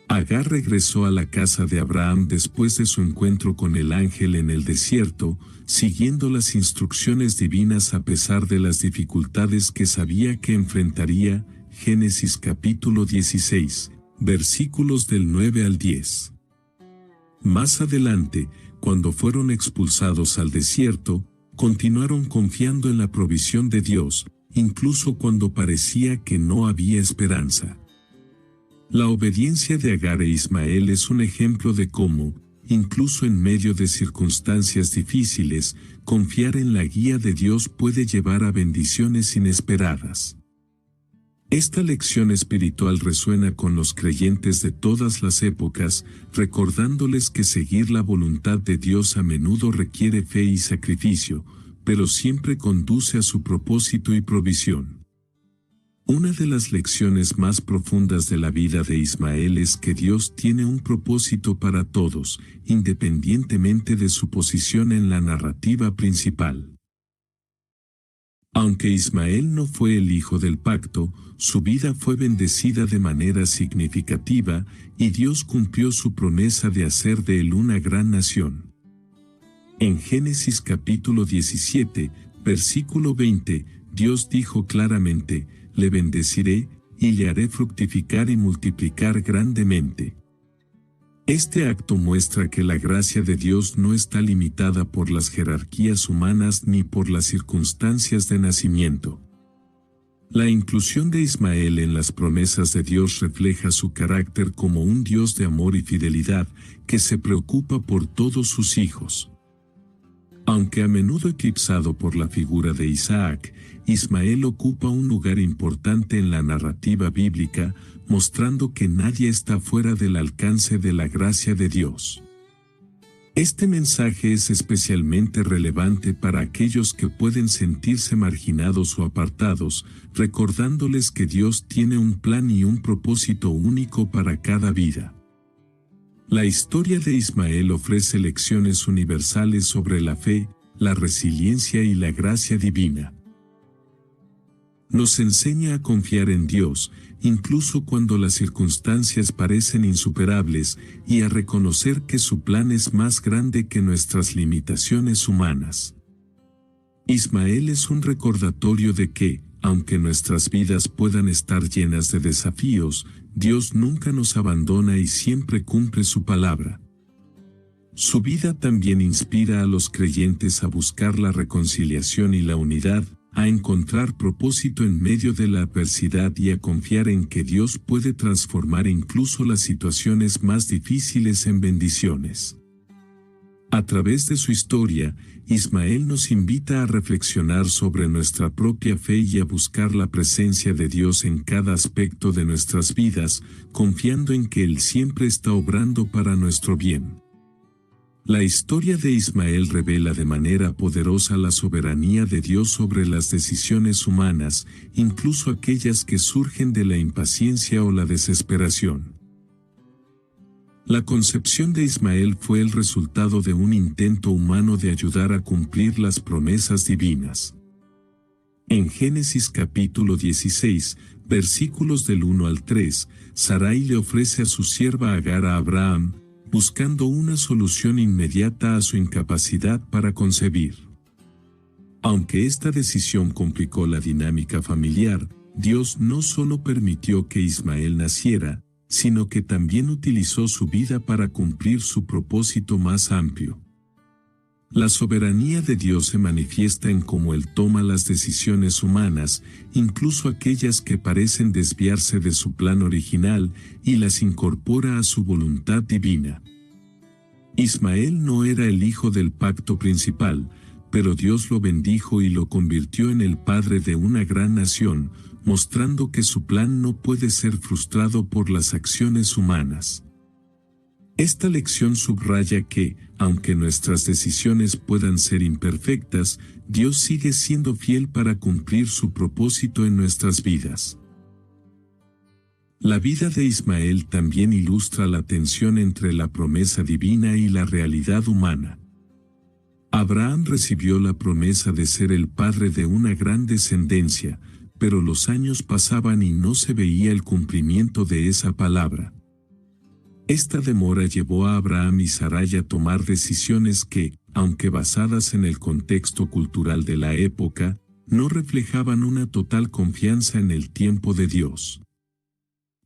Agar regresó a la casa de Abraham después de su encuentro con el ángel en el desierto, siguiendo las instrucciones divinas a pesar de las dificultades que sabía que enfrentaría. Génesis capítulo 16, versículos del 9 al 10. Más adelante, cuando fueron expulsados al desierto, continuaron confiando en la provisión de Dios, incluso cuando parecía que no había esperanza. La obediencia de Agar e Ismael es un ejemplo de cómo, incluso en medio de circunstancias difíciles, confiar en la guía de Dios puede llevar a bendiciones inesperadas. Esta lección espiritual resuena con los creyentes de todas las épocas, recordándoles que seguir la voluntad de Dios a menudo requiere fe y sacrificio, pero siempre conduce a su propósito y provisión. Una de las lecciones más profundas de la vida de Ismael es que Dios tiene un propósito para todos, independientemente de su posición en la narrativa principal. Aunque Ismael no fue el hijo del pacto, su vida fue bendecida de manera significativa, y Dios cumplió su promesa de hacer de él una gran nación. En Génesis capítulo 17, versículo 20, Dios dijo claramente: le bendeciré, y le haré fructificar y multiplicar grandemente. Este acto muestra que la gracia de Dios no está limitada por las jerarquías humanas ni por las circunstancias de nacimiento. La inclusión de Ismael en las promesas de Dios refleja su carácter como un Dios de amor y fidelidad, que se preocupa por todos sus hijos. Aunque a menudo eclipsado por la figura de Isaac, Ismael ocupa un lugar importante en la narrativa bíblica, mostrando que nadie está fuera del alcance de la gracia de Dios. Este mensaje es especialmente relevante para aquellos que pueden sentirse marginados o apartados, recordándoles que Dios tiene un plan y un propósito único para cada vida. La historia de Ismael ofrece lecciones universales sobre la fe, la resiliencia y la gracia divina. Nos enseña a confiar en Dios, incluso cuando las circunstancias parecen insuperables, y a reconocer que su plan es más grande que nuestras limitaciones humanas. Ismael es un recordatorio de que, aunque nuestras vidas puedan estar llenas de desafíos, Dios nunca nos abandona y siempre cumple su palabra. Su vida también inspira a los creyentes a buscar la reconciliación y la unidad, a encontrar propósito en medio de la adversidad y a confiar en que Dios puede transformar incluso las situaciones más difíciles en bendiciones. A través de su historia, Ismael nos invita a reflexionar sobre nuestra propia fe y a buscar la presencia de Dios en cada aspecto de nuestras vidas, confiando en que Él siempre está obrando para nuestro bien. La historia de Ismael revela de manera poderosa la soberanía de Dios sobre las decisiones humanas, incluso aquellas que surgen de la impaciencia o la desesperación. La concepción de Ismael fue el resultado de un intento humano de ayudar a cumplir las promesas divinas. En Génesis capítulo 16, versículos del 1 al 3, Sarai le ofrece a su sierva Agar a Abraham, buscando una solución inmediata a su incapacidad para concebir. Aunque esta decisión complicó la dinámica familiar, Dios no solo permitió que Ismael naciera, sino que también utilizó su vida para cumplir su propósito más amplio. La soberanía de Dios se manifiesta en cómo Él toma las decisiones humanas, incluso aquellas que parecen desviarse de su plan original, y las incorpora a su voluntad divina. Ismael no era el hijo del pacto principal, pero Dios lo bendijo y lo convirtió en el padre de una gran nación, mostrando que su plan no puede ser frustrado por las acciones humanas. Esta lección subraya que, aunque nuestras decisiones puedan ser imperfectas, Dios sigue siendo fiel para cumplir su propósito en nuestras vidas. La vida de Ismael también ilustra la tensión entre la promesa divina y la realidad humana. Abraham recibió la promesa de ser el padre de una gran descendencia, pero los años pasaban y no se veía el cumplimiento de esa palabra. Esta demora llevó a Abraham y Sarai a tomar decisiones que, aunque basadas en el contexto cultural de la época, no reflejaban una total confianza en el tiempo de Dios.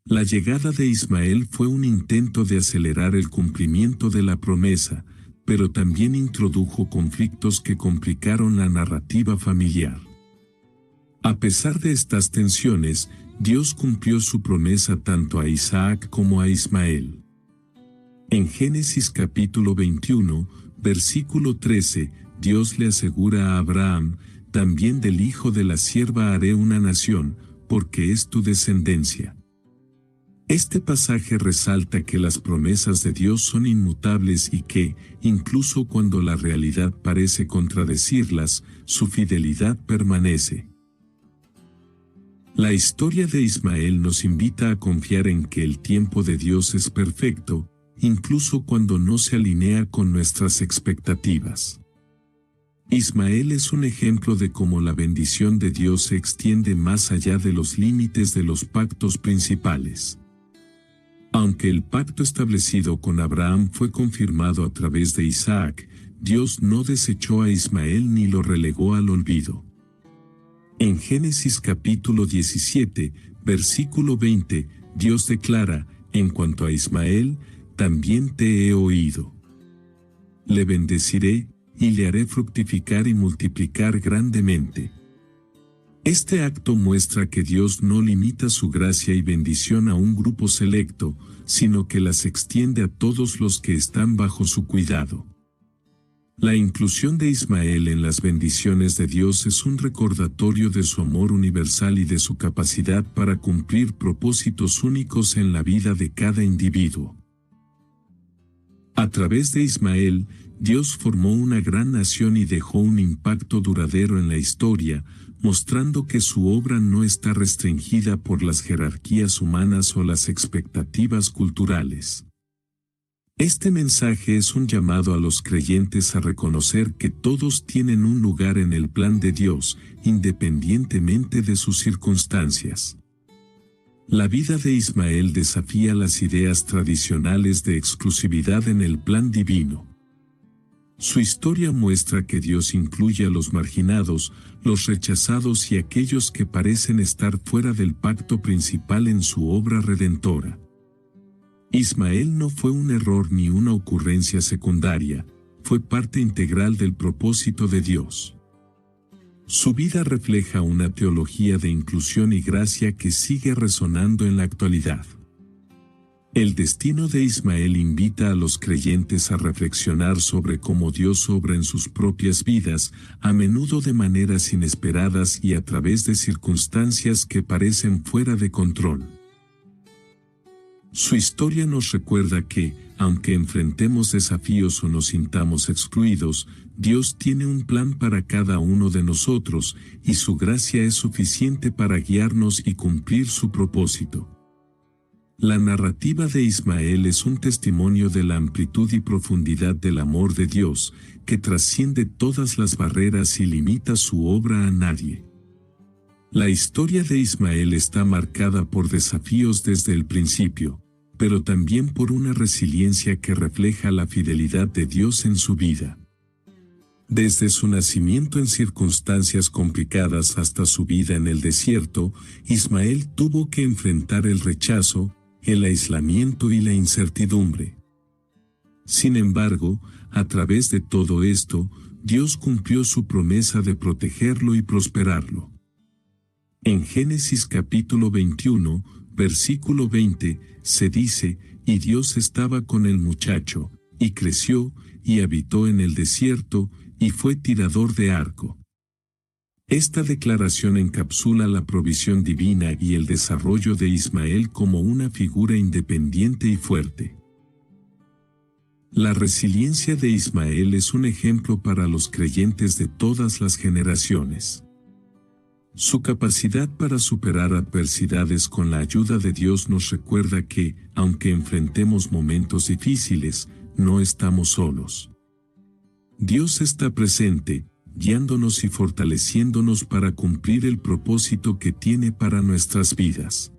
La llegada de Ismael fue un intento de acelerar el cumplimiento de la promesa, pero también introdujo conflictos que complicaron la narrativa familiar. A pesar de estas tensiones, Dios cumplió su promesa tanto a Isaac como a Ismael. En Génesis capítulo 21, versículo 13, Dios le asegura a Abraham: también del hijo de la sierva haré una nación, porque es tu descendencia. Este pasaje resalta que las promesas de Dios son inmutables y que, incluso cuando la realidad parece contradecirlas, su fidelidad permanece. La historia de Ismael nos invita a confiar en que el tiempo de Dios es perfecto, incluso cuando no se alinea con nuestras expectativas. Ismael es un ejemplo de cómo la bendición de Dios se extiende más allá de los límites de los pactos principales. Aunque el pacto establecido con Abraham fue confirmado a través de Isaac, Dios no desechó a Ismael ni lo relegó al olvido. En Génesis capítulo 17, versículo 20, Dios declara: en cuanto a Ismael, también te he oído. Le bendeciré, y le haré fructificar y multiplicar grandemente. Este acto muestra que Dios no limita su gracia y bendición a un grupo selecto, sino que las extiende a todos los que están bajo su cuidado. La inclusión de Ismael en las bendiciones de Dios es un recordatorio de su amor universal y de su capacidad para cumplir propósitos únicos en la vida de cada individuo. A través de Ismael, Dios formó una gran nación y dejó un impacto duradero en la historia, mostrando que su obra no está restringida por las jerarquías humanas o las expectativas culturales. Este mensaje es un llamado a los creyentes a reconocer que todos tienen un lugar en el plan de Dios, independientemente de sus circunstancias. La vida de Ismael desafía las ideas tradicionales de exclusividad en el plan divino. Su historia muestra que Dios incluye a los marginados, los rechazados y aquellos que parecen estar fuera del pacto principal en su obra redentora. Ismael no fue un error ni una ocurrencia secundaria, fue parte integral del propósito de Dios. Su vida refleja una teología de inclusión y gracia que sigue resonando en la actualidad. El destino de Ismael invita a los creyentes a reflexionar sobre cómo Dios obra en sus propias vidas, a menudo de maneras inesperadas y a través de circunstancias que parecen fuera de control. Su historia nos recuerda que, aunque enfrentemos desafíos o nos sintamos excluidos, Dios tiene un plan para cada uno de nosotros, y su gracia es suficiente para guiarnos y cumplir su propósito. La narrativa de Ismael es un testimonio de la amplitud y profundidad del amor de Dios, que trasciende todas las barreras y limita su obra a nadie. La historia de Ismael está marcada por desafíos desde el principio, pero también por una resiliencia que refleja la fidelidad de Dios en su vida. Desde su nacimiento en circunstancias complicadas hasta su vida en el desierto, Ismael tuvo que enfrentar el rechazo, el aislamiento y la incertidumbre. Sin embargo, a través de todo esto, Dios cumplió su promesa de protegerlo y prosperarlo. En Génesis capítulo 21, versículo 20, se dice: y Dios estaba con el muchacho, y creció, y habitó en el desierto, y fue tirador de arco. Esta declaración encapsula la provisión divina y el desarrollo de Ismael como una figura independiente y fuerte. La resiliencia de Ismael es un ejemplo para los creyentes de todas las generaciones. Su capacidad para superar adversidades con la ayuda de Dios nos recuerda que, aunque enfrentemos momentos difíciles, no estamos solos. Dios está presente, guiándonos y fortaleciéndonos para cumplir el propósito que tiene para nuestras vidas.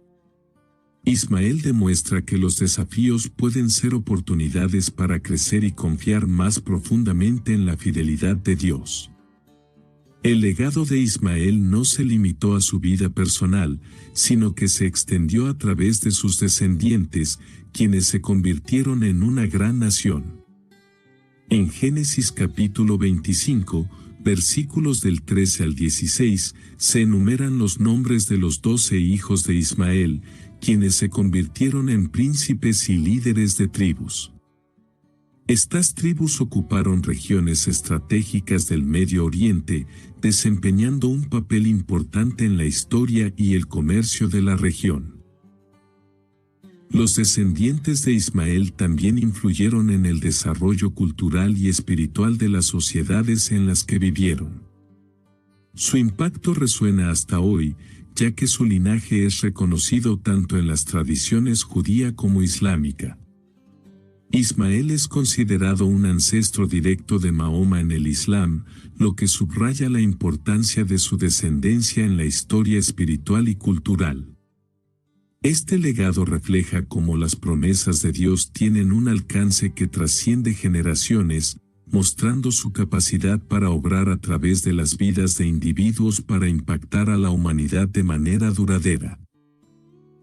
Ismael demuestra que los desafíos pueden ser oportunidades para crecer y confiar más profundamente en la fidelidad de Dios. El legado de Ismael no se limitó a su vida personal, sino que se extendió a través de sus descendientes, quienes se convirtieron en una gran nación. En Génesis capítulo 25, versículos del 13 al 16, se enumeran los nombres de los 12 hijos de Ismael, quienes se convirtieron en príncipes y líderes de tribus. Estas tribus ocuparon regiones estratégicas del Medio Oriente, desempeñando un papel importante en la historia y el comercio de la región. Los descendientes de Ismael también influyeron en el desarrollo cultural y espiritual de las sociedades en las que vivieron. Su impacto resuena hasta hoy, ya que su linaje es reconocido tanto en las tradiciones judía como islámica. Ismael es considerado un ancestro directo de Mahoma en el Islam, lo que subraya la importancia de su descendencia en la historia espiritual y cultural. Este legado refleja cómo las promesas de Dios tienen un alcance que trasciende generaciones, mostrando su capacidad para obrar a través de las vidas de individuos para impactar a la humanidad de manera duradera.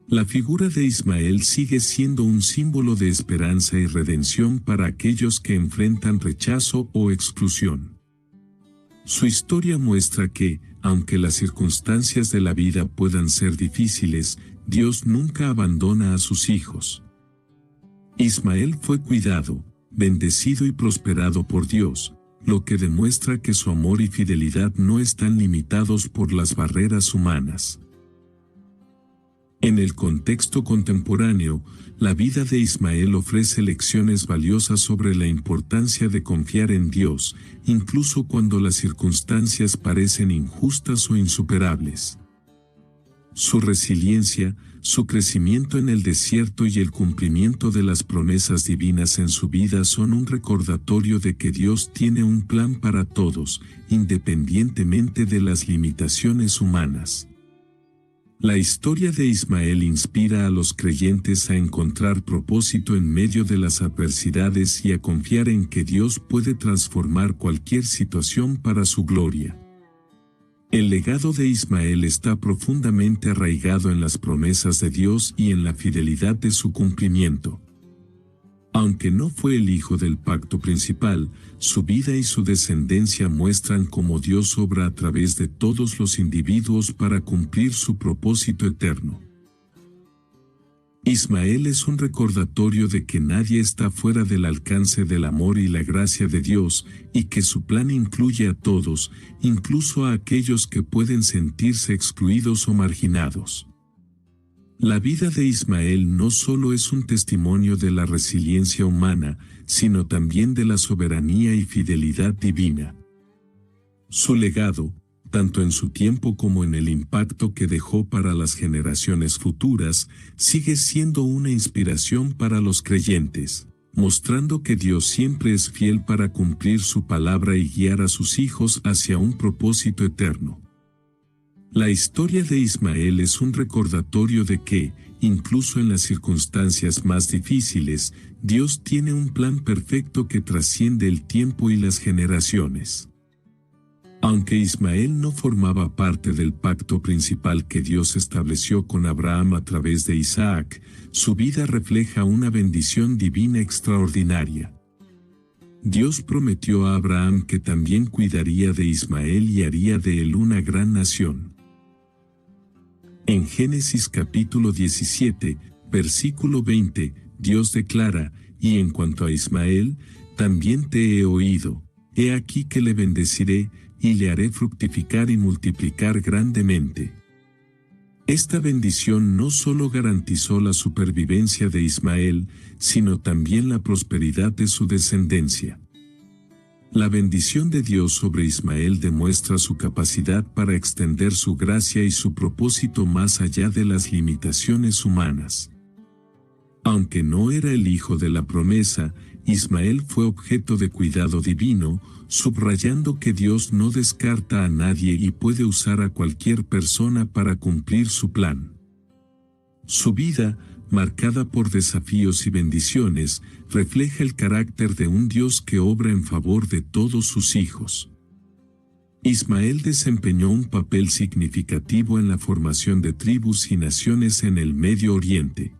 La figura de Ismael sigue siendo un símbolo de esperanza y redención para aquellos que enfrentan rechazo o exclusión. Su historia muestra que, aunque las circunstancias de la vida puedan ser difíciles, Dios nunca abandona a sus hijos. Ismael fue cuidado, bendecido y prosperado por Dios, lo que demuestra que su amor y fidelidad no están limitados por las barreras humanas. En el contexto contemporáneo, la vida de Ismael ofrece lecciones valiosas sobre la importancia de confiar en Dios, incluso cuando las circunstancias parecen injustas o insuperables. Su resiliencia, su crecimiento en el desierto y el cumplimiento de las promesas divinas en su vida son un recordatorio de que Dios tiene un plan para todos, independientemente de las limitaciones humanas. La historia de Ismael inspira a los creyentes a encontrar propósito en medio de las adversidades y a confiar en que Dios puede transformar cualquier situación para su gloria. El legado de Ismael está profundamente arraigado en las promesas de Dios y en la fidelidad de su cumplimiento. Aunque no fue el hijo del pacto principal, su vida y su descendencia muestran cómo Dios obra a través de todos los individuos para cumplir su propósito eterno. Ismael es un recordatorio de que nadie está fuera del alcance del amor y la gracia de Dios, y que su plan incluye a todos, incluso a aquellos que pueden sentirse excluidos o marginados. La vida de Ismael no solo es un testimonio de la resiliencia humana, sino también de la soberanía y fidelidad divina. Su legado, tanto en su tiempo como en el impacto que dejó para las generaciones futuras, sigue siendo una inspiración para los creyentes, mostrando que Dios siempre es fiel para cumplir su palabra y guiar a sus hijos hacia un propósito eterno. La historia de Ismael es un recordatorio de que, incluso en las circunstancias más difíciles, Dios tiene un plan perfecto que trasciende el tiempo y las generaciones. Aunque Ismael no formaba parte del pacto principal que Dios estableció con Abraham a través de Isaac, su vida refleja una bendición divina extraordinaria. Dios prometió a Abraham que también cuidaría de Ismael y haría de él una gran nación. En Génesis capítulo 17, versículo 20, Dios declara, y en cuanto a Ismael, también te he oído, he aquí que le bendeciré, y le haré fructificar y multiplicar grandemente. Esta bendición no solo garantizó la supervivencia de Ismael, sino también la prosperidad de su descendencia. La bendición de Dios sobre Ismael demuestra su capacidad para extender su gracia y su propósito más allá de las limitaciones humanas. Aunque no era el hijo de la promesa, Ismael fue objeto de cuidado divino, subrayando que Dios no descarta a nadie y puede usar a cualquier persona para cumplir su plan. Su vida, marcada por desafíos y bendiciones, refleja el carácter de un Dios que obra en favor de todos sus hijos. Ismael desempeñó un papel significativo en la formación de tribus y naciones en el Medio Oriente.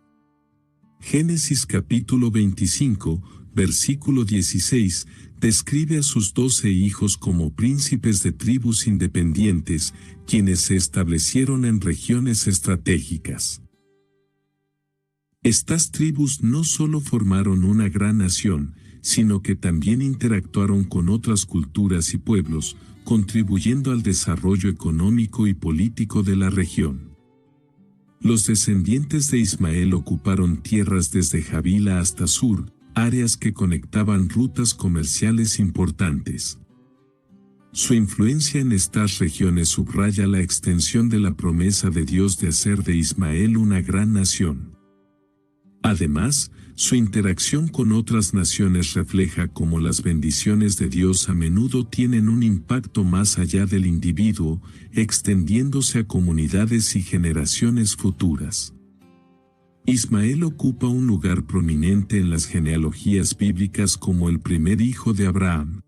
Génesis capítulo 25, versículo 16, describe a sus 12 hijos como príncipes de tribus independientes, quienes se establecieron en regiones estratégicas. Estas tribus no solo formaron una gran nación, sino que también interactuaron con otras culturas y pueblos, contribuyendo al desarrollo económico y político de la región. Los descendientes de Ismael ocuparon tierras desde Javila hasta Sur, áreas que conectaban rutas comerciales importantes. Su influencia en estas regiones subraya la extensión de la promesa de Dios de hacer de Ismael una gran nación. Además, su interacción con otras naciones refleja cómo las bendiciones de Dios a menudo tienen un impacto más allá del individuo, extendiéndose a comunidades y generaciones futuras. Ismael ocupa un lugar prominente en las genealogías bíblicas como el primer hijo de Abraham.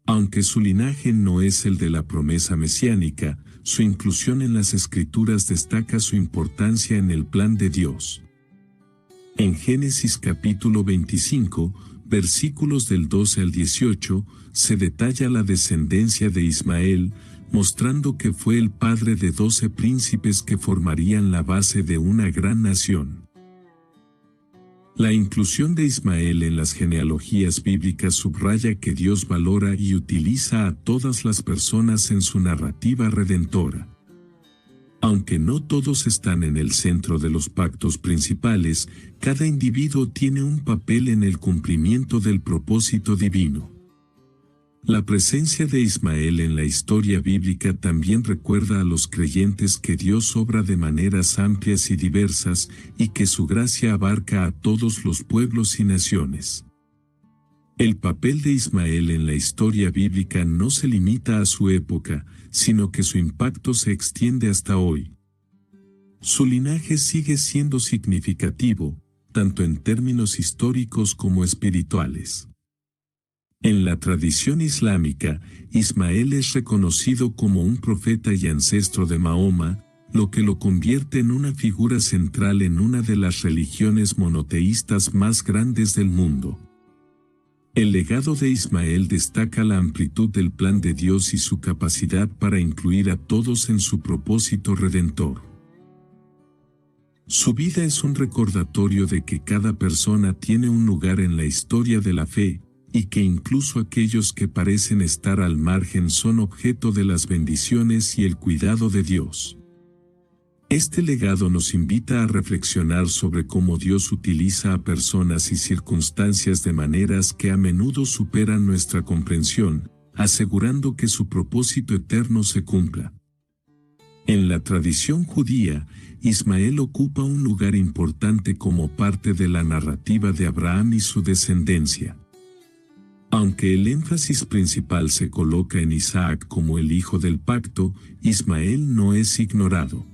Aunque su linaje no es el de la promesa mesiánica, su inclusión en las Escrituras destaca su importancia en el plan de Dios. En Génesis capítulo 25, versículos del 12 al 18, se detalla la descendencia de Ismael, mostrando que fue el padre de 12 príncipes que formarían la base de una gran nación. La inclusión de Ismael en las genealogías bíblicas subraya que Dios valora y utiliza a todas las personas en su narrativa redentora. Aunque no todos están en el centro de los pactos principales, cada individuo tiene un papel en el cumplimiento del propósito divino. La presencia de Ismael en la historia bíblica también recuerda a los creyentes que Dios obra de maneras amplias y diversas y que su gracia abarca a todos los pueblos y naciones. El papel de Ismael en la historia bíblica no se limita a su época, sino que su impacto se extiende hasta hoy. Su linaje sigue siendo significativo, tanto en términos históricos como espirituales. En la tradición islámica, Ismael es reconocido como un profeta y ancestro de Mahoma, lo que lo convierte en una figura central en una de las religiones monoteístas más grandes del mundo. El legado de Ismael destaca la amplitud del plan de Dios y su capacidad para incluir a todos en su propósito redentor. Su vida es un recordatorio de que cada persona tiene un lugar en la historia de la fe, y que incluso aquellos que parecen estar al margen son objeto de las bendiciones y el cuidado de Dios. Este legado nos invita a reflexionar sobre cómo Dios utiliza a personas y circunstancias de maneras que a menudo superan nuestra comprensión, asegurando que su propósito eterno se cumpla. En la tradición judía, Ismael ocupa un lugar importante como parte de la narrativa de Abraham y su descendencia. Aunque el énfasis principal se coloca en Isaac como el hijo del pacto, Ismael no es ignorado.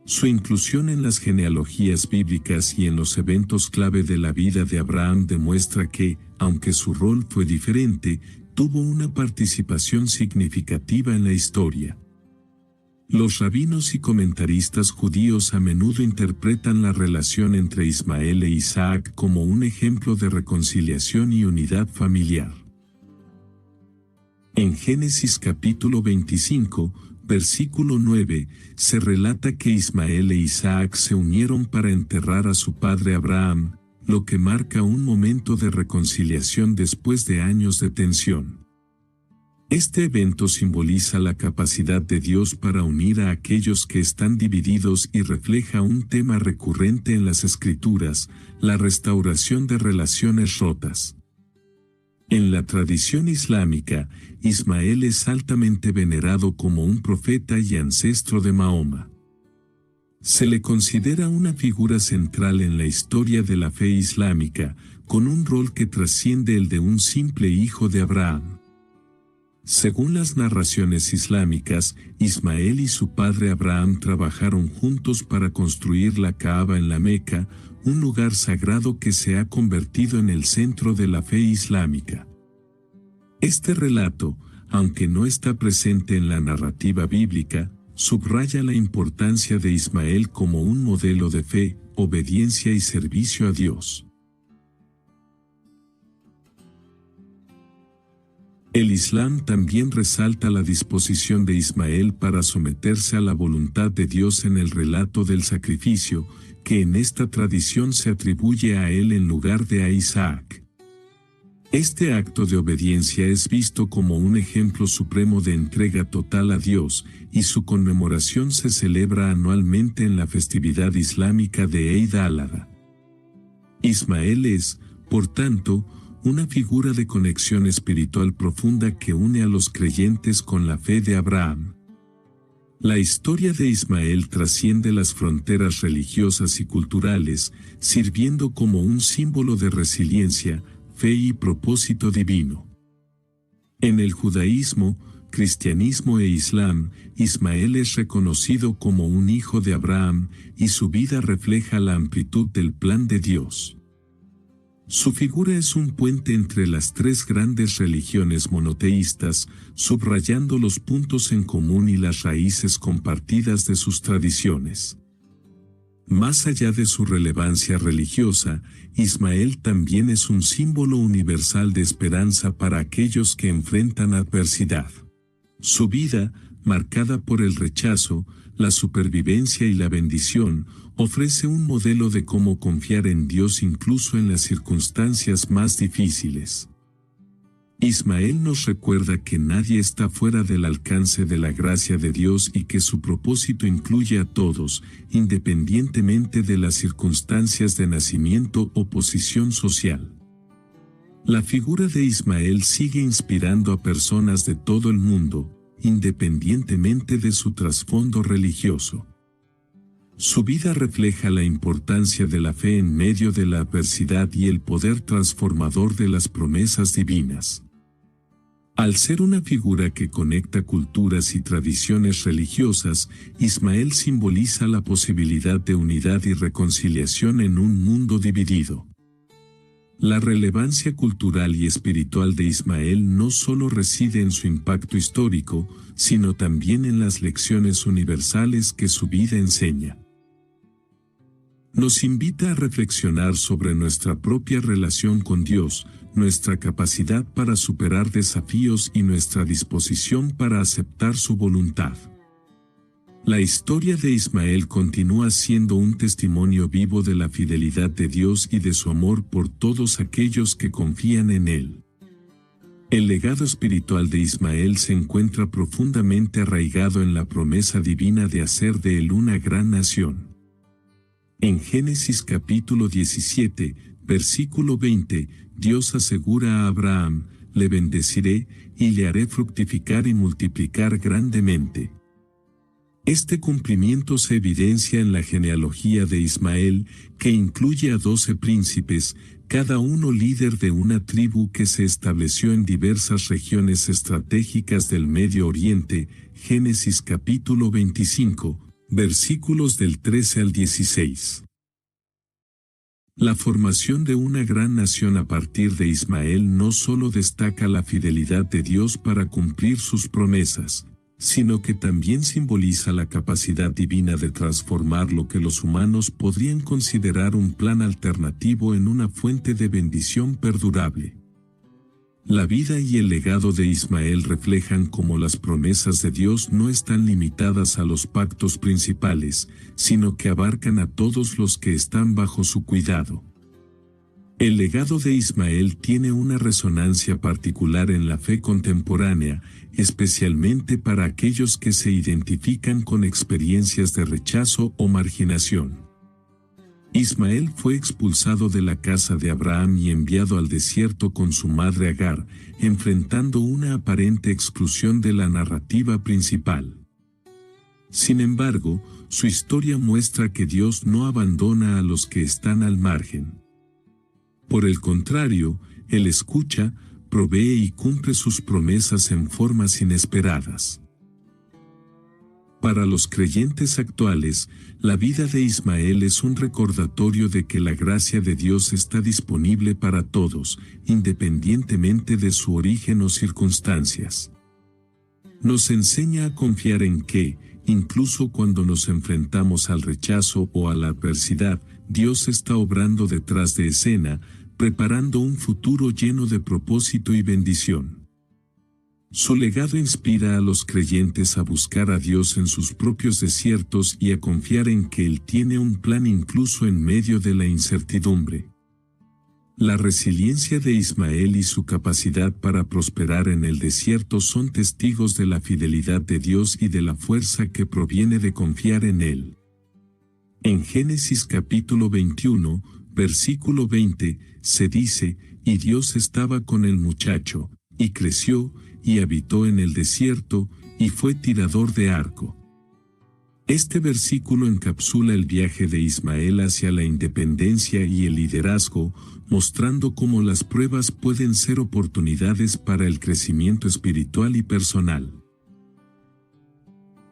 Su inclusión en las genealogías bíblicas y en los eventos clave de la vida de Abraham demuestra que, aunque su rol fue diferente, tuvo una participación significativa en la historia. Los rabinos y comentaristas judíos a menudo interpretan la relación entre Ismael e Isaac como un ejemplo de reconciliación y unidad familiar. En Génesis capítulo 25, versículo 9, se relata que Ismael e Isaac se unieron para enterrar a su padre Abraham, lo que marca un momento de reconciliación después de años de tensión. Este evento simboliza la capacidad de Dios para unir a aquellos que están divididos y refleja un tema recurrente en las Escrituras, la restauración de relaciones rotas. En la tradición islámica, Ismael es altamente venerado como un profeta y ancestro de Mahoma. Se le considera una figura central en la historia de la fe islámica, con un rol que trasciende el de un simple hijo de Abraham. Según las narraciones islámicas, Ismael y su padre Abraham trabajaron juntos para construir la Kaaba en la Meca, un lugar sagrado que se ha convertido en el centro de la fe islámica. Este relato, aunque no está presente en la narrativa bíblica, subraya la importancia de Ismael como un modelo de fe, obediencia y servicio a Dios. El Islam también resalta la disposición de Ismael para someterse a la voluntad de Dios en el relato del sacrificio, que en esta tradición se atribuye a él en lugar de a Isaac. Este acto de obediencia es visto como un ejemplo supremo de entrega total a Dios, y su conmemoración se celebra anualmente en la festividad islámica de Eid al-Adha. Ismael es, por tanto, una figura de conexión espiritual profunda que une a los creyentes con la fe de Abraham. La historia de Ismael trasciende las fronteras religiosas y culturales, sirviendo como un símbolo de resiliencia, fe y propósito divino. En el judaísmo, cristianismo e islam, Ismael es reconocido como un hijo de Abraham, y su vida refleja la amplitud del plan de Dios. Su figura es un puente entre las tres grandes religiones monoteístas, subrayando los puntos en común y las raíces compartidas de sus tradiciones. Más allá de su relevancia religiosa, Ismael también es un símbolo universal de esperanza para aquellos que enfrentan adversidad. Su vida, marcada por el rechazo, la supervivencia y la bendición, ofrece un modelo de cómo confiar en Dios incluso en las circunstancias más difíciles. Ismael nos recuerda que nadie está fuera del alcance de la gracia de Dios y que su propósito incluye a todos, independientemente de las circunstancias de nacimiento o posición social. La figura de Ismael sigue inspirando a personas de todo el mundo, independientemente de su trasfondo religioso. Su vida refleja la importancia de la fe en medio de la adversidad y el poder transformador de las promesas divinas. Al ser una figura que conecta culturas y tradiciones religiosas, Ismael simboliza la posibilidad de unidad y reconciliación en un mundo dividido. La relevancia cultural y espiritual de Ismael no solo reside en su impacto histórico, sino también en las lecciones universales que su vida enseña. Nos invita a reflexionar sobre nuestra propia relación con Dios, nuestra capacidad para superar desafíos y nuestra disposición para aceptar su voluntad. La historia de Ismael continúa siendo un testimonio vivo de la fidelidad de Dios y de su amor por todos aquellos que confían en Él. El legado espiritual de Ismael se encuentra profundamente arraigado en la promesa divina de hacer de él una gran nación. En Génesis capítulo 17, versículo 20, Dios asegura a Abraham, le bendeciré, y le haré fructificar y multiplicar grandemente. Este cumplimiento se evidencia en la genealogía de Ismael, que incluye a 12 príncipes, cada uno líder de una tribu que se estableció en diversas regiones estratégicas del Medio Oriente, Génesis capítulo 25, versículos del 13 al 16. La formación de una gran nación a partir de Ismael no solo destaca la fidelidad de Dios para cumplir sus promesas, sino que también simboliza la capacidad divina de transformar lo que los humanos podrían considerar un plan alternativo en una fuente de bendición perdurable. La vida y el legado de Ismael reflejan cómo las promesas de Dios no están limitadas a los pactos principales, sino que abarcan a todos los que están bajo su cuidado. El legado de Ismael tiene una resonancia particular en la fe contemporánea, especialmente para aquellos que se identifican con experiencias de rechazo o marginación. Ismael fue expulsado de la casa de Abraham y enviado al desierto con su madre Agar, enfrentando una aparente exclusión de la narrativa principal. Sin embargo, su historia muestra que Dios no abandona a los que están al margen. Por el contrario, Él escucha, provee y cumple sus promesas en formas inesperadas. Para los creyentes actuales, la vida de Ismael es un recordatorio de que la gracia de Dios está disponible para todos, independientemente de su origen o circunstancias. Nos enseña a confiar en que, incluso cuando nos enfrentamos al rechazo o a la adversidad, Dios está obrando detrás de escena, preparando un futuro lleno de propósito y bendición. Su legado inspira a los creyentes a buscar a Dios en sus propios desiertos y a confiar en que Él tiene un plan incluso en medio de la incertidumbre. La resiliencia de Ismael y su capacidad para prosperar en el desierto son testigos de la fidelidad de Dios y de la fuerza que proviene de confiar en Él. En Génesis capítulo 21, versículo 20, se dice, «Y Dios estaba con el muchacho, y creció, y habitó en el desierto, y fue tirador de arco». Este versículo encapsula el viaje de Ismael hacia la independencia y el liderazgo, mostrando cómo las pruebas pueden ser oportunidades para el crecimiento espiritual y personal.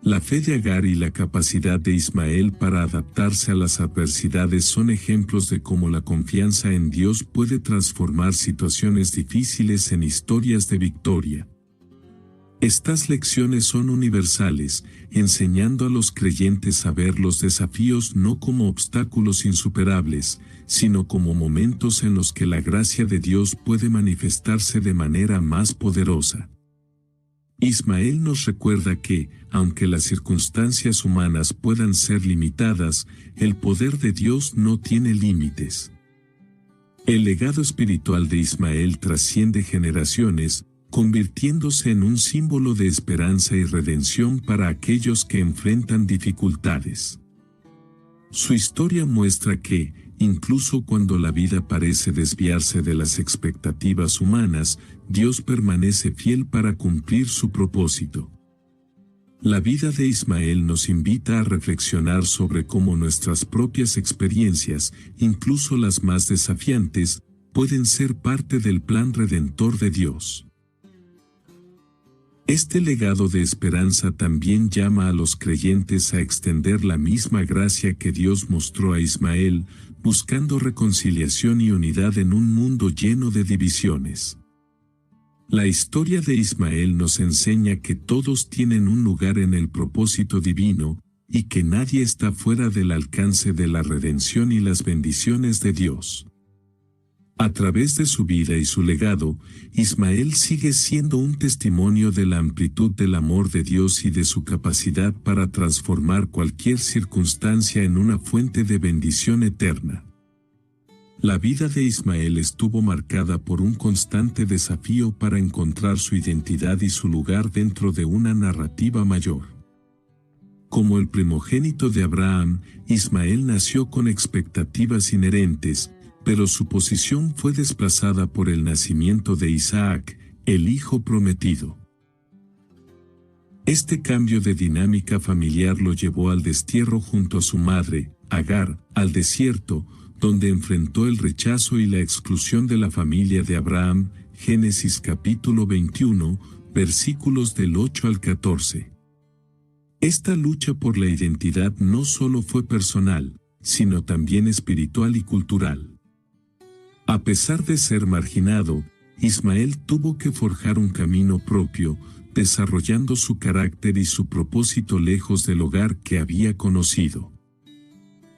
La fe de Agar y la capacidad de Ismael para adaptarse a las adversidades son ejemplos de cómo la confianza en Dios puede transformar situaciones difíciles en historias de victoria. Estas lecciones son universales, enseñando a los creyentes a ver los desafíos no como obstáculos insuperables, sino como momentos en los que la gracia de Dios puede manifestarse de manera más poderosa. Ismael nos recuerda que, aunque las circunstancias humanas puedan ser limitadas, el poder de Dios no tiene límites. El legado espiritual de Ismael trasciende generaciones, convirtiéndose en un símbolo de esperanza y redención para aquellos que enfrentan dificultades. Su historia muestra que, incluso cuando la vida parece desviarse de las expectativas humanas, Dios permanece fiel para cumplir su propósito. La vida de Ismael nos invita a reflexionar sobre cómo nuestras propias experiencias, incluso las más desafiantes, pueden ser parte del plan redentor de Dios. Este legado de esperanza también llama a los creyentes a extender la misma gracia que Dios mostró a Ismael, buscando reconciliación y unidad en un mundo lleno de divisiones. La historia de Ismael nos enseña que todos tienen un lugar en el propósito divino, y que nadie está fuera del alcance de la redención y las bendiciones de Dios. A través de su vida y su legado, Ismael sigue siendo un testimonio de la amplitud del amor de Dios y de su capacidad para transformar cualquier circunstancia en una fuente de bendición eterna. La vida de Ismael estuvo marcada por un constante desafío para encontrar su identidad y su lugar dentro de una narrativa mayor. Como el primogénito de Abraham, Ismael nació con expectativas inherentes, pero su posición fue desplazada por el nacimiento de Isaac, el hijo prometido. Este cambio de dinámica familiar lo llevó al destierro junto a su madre, Agar, al desierto, donde enfrentó el rechazo y la exclusión de la familia de Abraham, Génesis capítulo 21, versículos del 8 al 14. Esta lucha por la identidad no solo fue personal, sino también espiritual y cultural. A pesar de ser marginado, Ismael tuvo que forjar un camino propio, desarrollando su carácter y su propósito lejos del hogar que había conocido.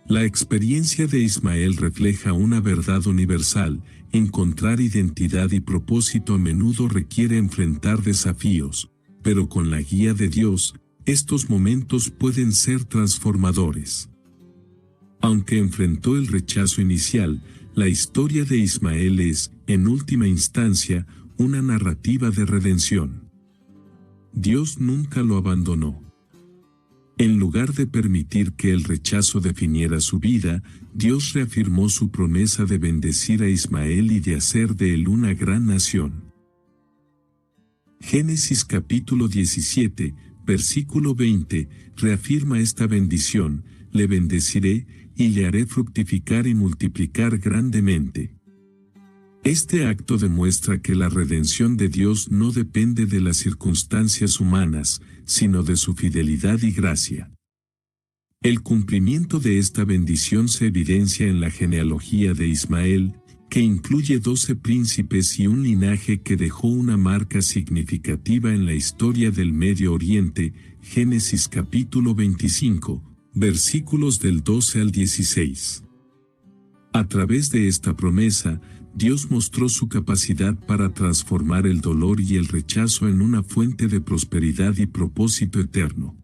La experiencia de Ismael refleja una verdad universal: encontrar identidad y propósito a menudo requiere enfrentar desafíos, pero con la guía de Dios, estos momentos pueden ser transformadores. Aunque enfrentó el rechazo inicial, La historia de Ismael es, en última instancia, una narrativa de redención. Dios nunca lo abandonó. En lugar de permitir que el rechazo definiera su vida, Dios reafirmó su promesa de bendecir a Ismael y de hacer de él una gran nación. Génesis capítulo 17, versículo 20, reafirma esta bendición: le bendeciré, y le haré fructificar y multiplicar grandemente. Este acto demuestra que la redención de Dios no depende de las circunstancias humanas, sino de su fidelidad y gracia. El cumplimiento de esta bendición se evidencia en la genealogía de Ismael, que incluye 12 príncipes y un linaje que dejó una marca significativa en la historia del Medio Oriente. Génesis capítulo 25, versículos del 12 al 16. A través de esta promesa, Dios mostró su capacidad para transformar el dolor y el rechazo en una fuente de prosperidad y propósito eterno.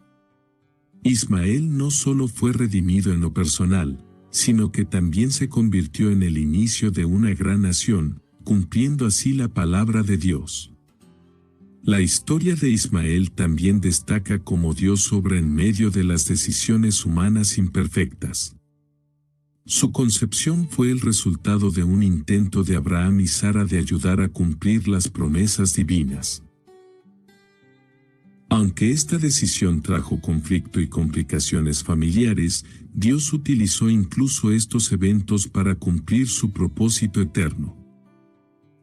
Ismael no solo fue redimido en lo personal, sino que también se convirtió en el inicio de una gran nación, cumpliendo así la palabra de Dios. La historia de Ismael también destaca cómo Dios obra en medio de las decisiones humanas imperfectas. Su concepción fue el resultado de un intento de Abraham y Sara de ayudar a cumplir las promesas divinas. Aunque esta decisión trajo conflicto y complicaciones familiares, Dios utilizó incluso estos eventos para cumplir su propósito eterno.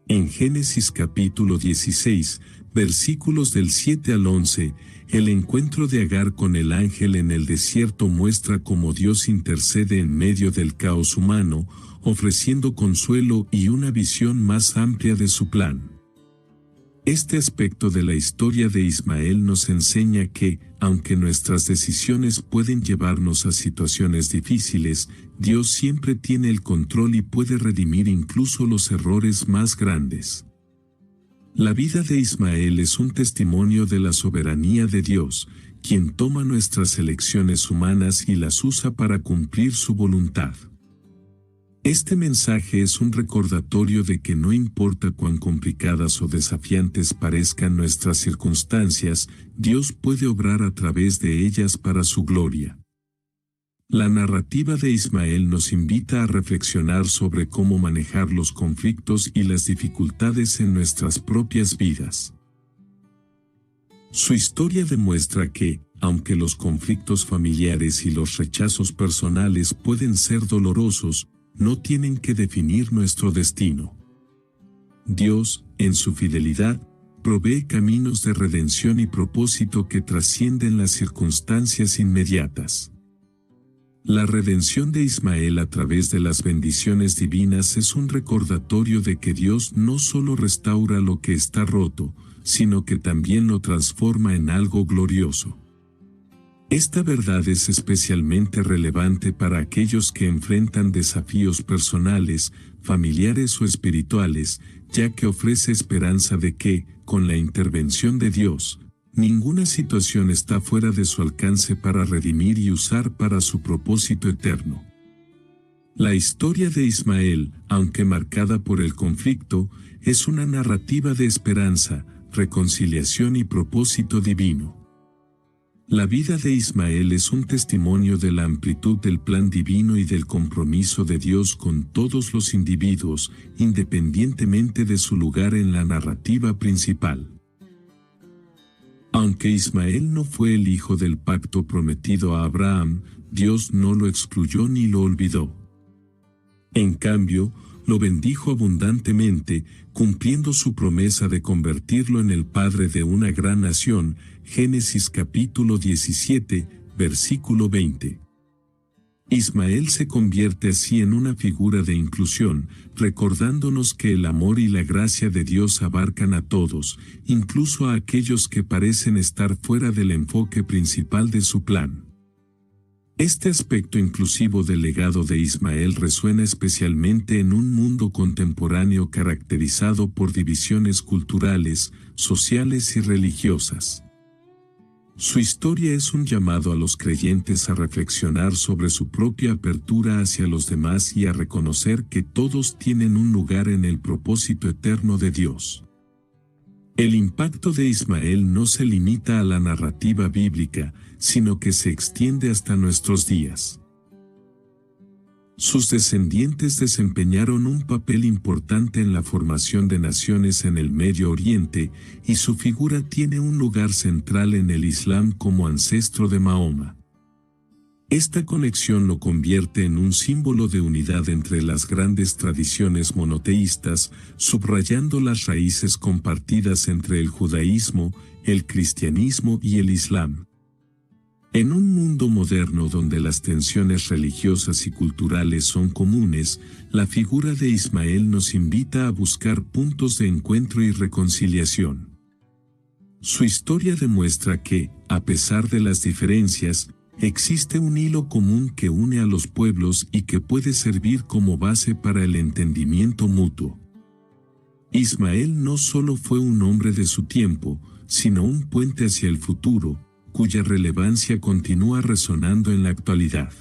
En Génesis capítulo 16, versículos del 7 al 11, el encuentro de Agar con el ángel en el desierto muestra cómo Dios intercede en medio del caos humano, ofreciendo consuelo y una visión más amplia de su plan. Este aspecto de la historia de Ismael nos enseña que, aunque nuestras decisiones pueden llevarnos a situaciones difíciles, Dios siempre tiene el control y puede redimir incluso los errores más grandes. La vida de Ismael es un testimonio de la soberanía de Dios, quien toma nuestras elecciones humanas y las usa para cumplir su voluntad. Este mensaje es un recordatorio de que no importa cuán complicadas o desafiantes parezcan nuestras circunstancias, Dios puede obrar a través de ellas para su gloria. La narrativa de Ismael nos invita a reflexionar sobre cómo manejar los conflictos y las dificultades en nuestras propias vidas. Su historia demuestra que, aunque los conflictos familiares y los rechazos personales pueden ser dolorosos, no tienen que definir nuestro destino. Dios, en su fidelidad, provee caminos de redención y propósito que trascienden las circunstancias inmediatas. La redención de Ismael a través de las bendiciones divinas es un recordatorio de que Dios no solo restaura lo que está roto, sino que también lo transforma en algo glorioso. Esta verdad es especialmente relevante para aquellos que enfrentan desafíos personales, familiares o espirituales, ya que ofrece esperanza de que, con la intervención de Dios, ninguna situación está fuera de su alcance para redimir y usar para su propósito eterno. La historia de Ismael, aunque marcada por el conflicto, es una narrativa de esperanza, reconciliación y propósito divino. La vida de Ismael es un testimonio de la amplitud del plan divino y del compromiso de Dios con todos los individuos, independientemente de su lugar en la narrativa principal. Aunque Ismael no fue el hijo del pacto prometido a Abraham, Dios no lo excluyó ni lo olvidó. En cambio, lo bendijo abundantemente, cumpliendo su promesa de convertirlo en el padre de una gran nación. Génesis capítulo 17, versículo 20. Ismael se convierte así en una figura de inclusión, recordándonos que el amor y la gracia de Dios abarcan a todos, incluso a aquellos que parecen estar fuera del enfoque principal de su plan. Este aspecto inclusivo del legado de Ismael resuena especialmente en un mundo contemporáneo caracterizado por divisiones culturales, sociales y religiosas. Su historia es un llamado a los creyentes a reflexionar sobre su propia apertura hacia los demás y a reconocer que todos tienen un lugar en el propósito eterno de Dios. El impacto de Ismael no se limita a la narrativa bíblica, sino que se extiende hasta nuestros días. Sus descendientes desempeñaron un papel importante en la formación de naciones en el Medio Oriente, y su figura tiene un lugar central en el Islam como ancestro de Mahoma. Esta conexión lo convierte en un símbolo de unidad entre las grandes tradiciones monoteístas, subrayando las raíces compartidas entre el judaísmo, el cristianismo y el islam. En un mundo moderno donde las tensiones religiosas y culturales son comunes, la figura de Ismael nos invita a buscar puntos de encuentro y reconciliación. Su historia demuestra que, a pesar de las diferencias, existe un hilo común que une a los pueblos y que puede servir como base para el entendimiento mutuo. Ismael no solo fue un hombre de su tiempo, sino un puente hacia el futuro, cuya relevancia continúa resonando en la actualidad.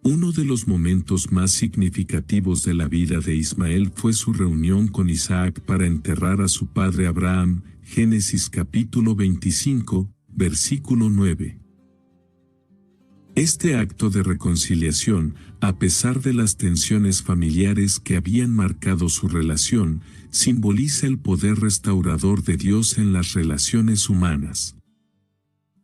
Uno de los momentos más significativos de la vida de Ismael fue su reunión con Isaac para enterrar a su padre Abraham, Génesis capítulo 25, versículo 9. Este acto de reconciliación, a pesar de las tensiones familiares que habían marcado su relación, simboliza el poder restaurador de Dios en las relaciones humanas.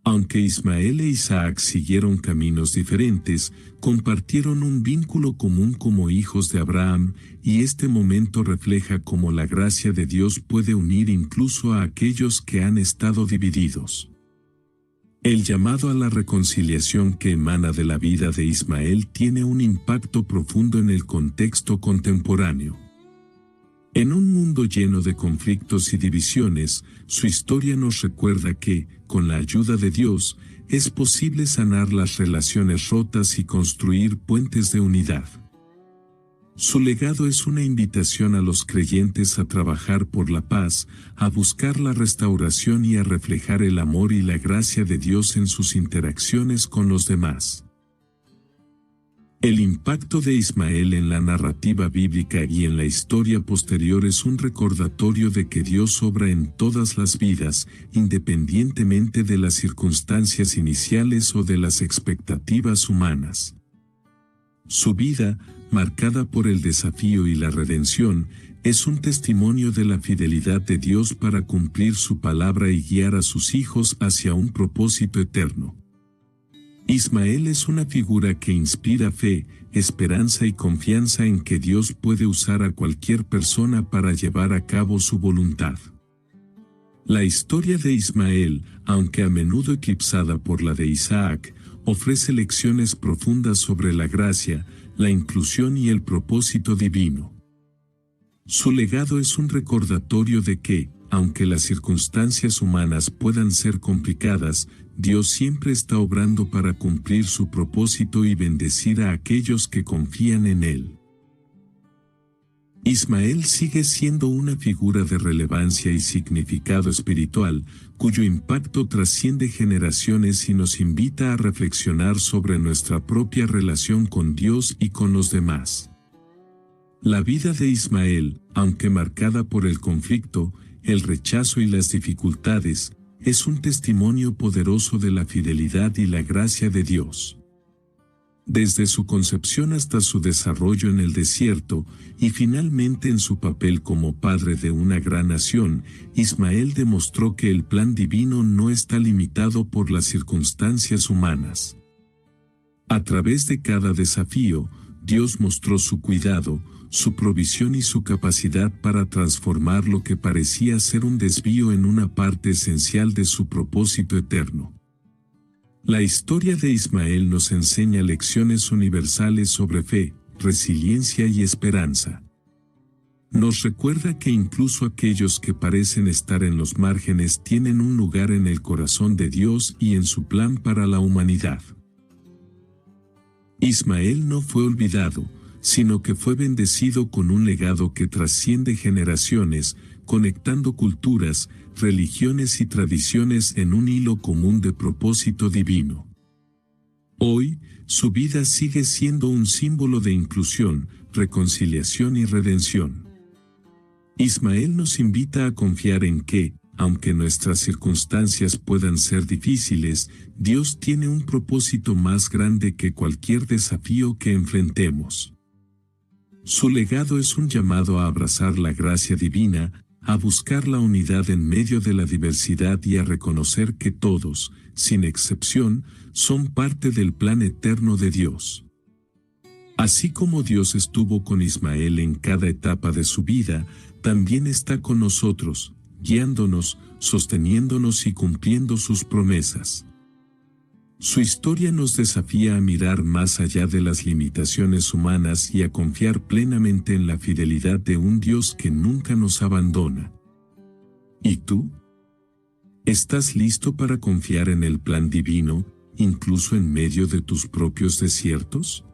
Aunque Ismael e Isaac siguieron caminos diferentes, compartieron un vínculo común como hijos de Abraham, y este momento refleja cómo la gracia de Dios puede unir incluso a aquellos que han estado divididos. El llamado a la reconciliación que emana de la vida de Ismael tiene un impacto profundo en el contexto contemporáneo. En un mundo lleno de conflictos y divisiones, su historia nos recuerda que, con la ayuda de Dios, es posible sanar las relaciones rotas y construir puentes de unidad. Su legado es una invitación a los creyentes a trabajar por la paz, a buscar la restauración y a reflejar el amor y la gracia de Dios en sus interacciones con los demás. El impacto de Ismael en la narrativa bíblica y en la historia posterior es un recordatorio de que Dios obra en todas las vidas, independientemente de las circunstancias iniciales o de las expectativas humanas. Su vida, marcada por el desafío y la redención, es un testimonio de la fidelidad de Dios para cumplir su palabra y guiar a sus hijos hacia un propósito eterno. Ismael es una figura que inspira fe, esperanza y confianza en que Dios puede usar a cualquier persona para llevar a cabo su voluntad. La historia de Ismael, aunque a menudo eclipsada por la de Isaac, ofrece lecciones profundas sobre la gracia, la inclusión y el propósito divino. Su legado es un recordatorio de que, aunque las circunstancias humanas puedan ser complicadas, Dios siempre está obrando para cumplir su propósito y bendecir a aquellos que confían en Él. Ismael sigue siendo una figura de relevancia y significado espiritual, cuyo impacto trasciende generaciones y nos invita a reflexionar sobre nuestra propia relación con Dios y con los demás. La vida de Ismael, aunque marcada por el conflicto, el rechazo y las dificultades, es un testimonio poderoso de la fidelidad y la gracia de Dios. Desde su concepción hasta su desarrollo en el desierto, y finalmente en su papel como padre de una gran nación, Ismael demostró que el plan divino no está limitado por las circunstancias humanas. A través de cada desafío, Dios mostró su cuidado, su provisión y su capacidad para transformar lo que parecía ser un desvío en una parte esencial de su propósito eterno. La historia de Ismael nos enseña lecciones universales sobre fe, resiliencia y esperanza. Nos recuerda que incluso aquellos que parecen estar en los márgenes tienen un lugar en el corazón de Dios y en su plan para la humanidad. Ismael no fue olvidado, sino que fue bendecido con un legado que trasciende generaciones, conectando culturas, religiones y tradiciones en un hilo común de propósito divino. Hoy, su vida sigue siendo un símbolo de inclusión, reconciliación y redención. Ismael nos invita a confiar en que, aunque nuestras circunstancias puedan ser difíciles, Dios tiene un propósito más grande que cualquier desafío que enfrentemos. Su legado es un llamado a abrazar la gracia divina, a buscar la unidad en medio de la diversidad y a reconocer que todos, sin excepción, son parte del plan eterno de Dios. Así como Dios estuvo con Ismael en cada etapa de su vida, también está con nosotros, guiándonos, sosteniéndonos y cumpliendo sus promesas. Su historia nos desafía a mirar más allá de las limitaciones humanas y a confiar plenamente en la fidelidad de un Dios que nunca nos abandona. ¿Y tú? ¿Estás listo para confiar en el plan divino, incluso en medio de tus propios desiertos?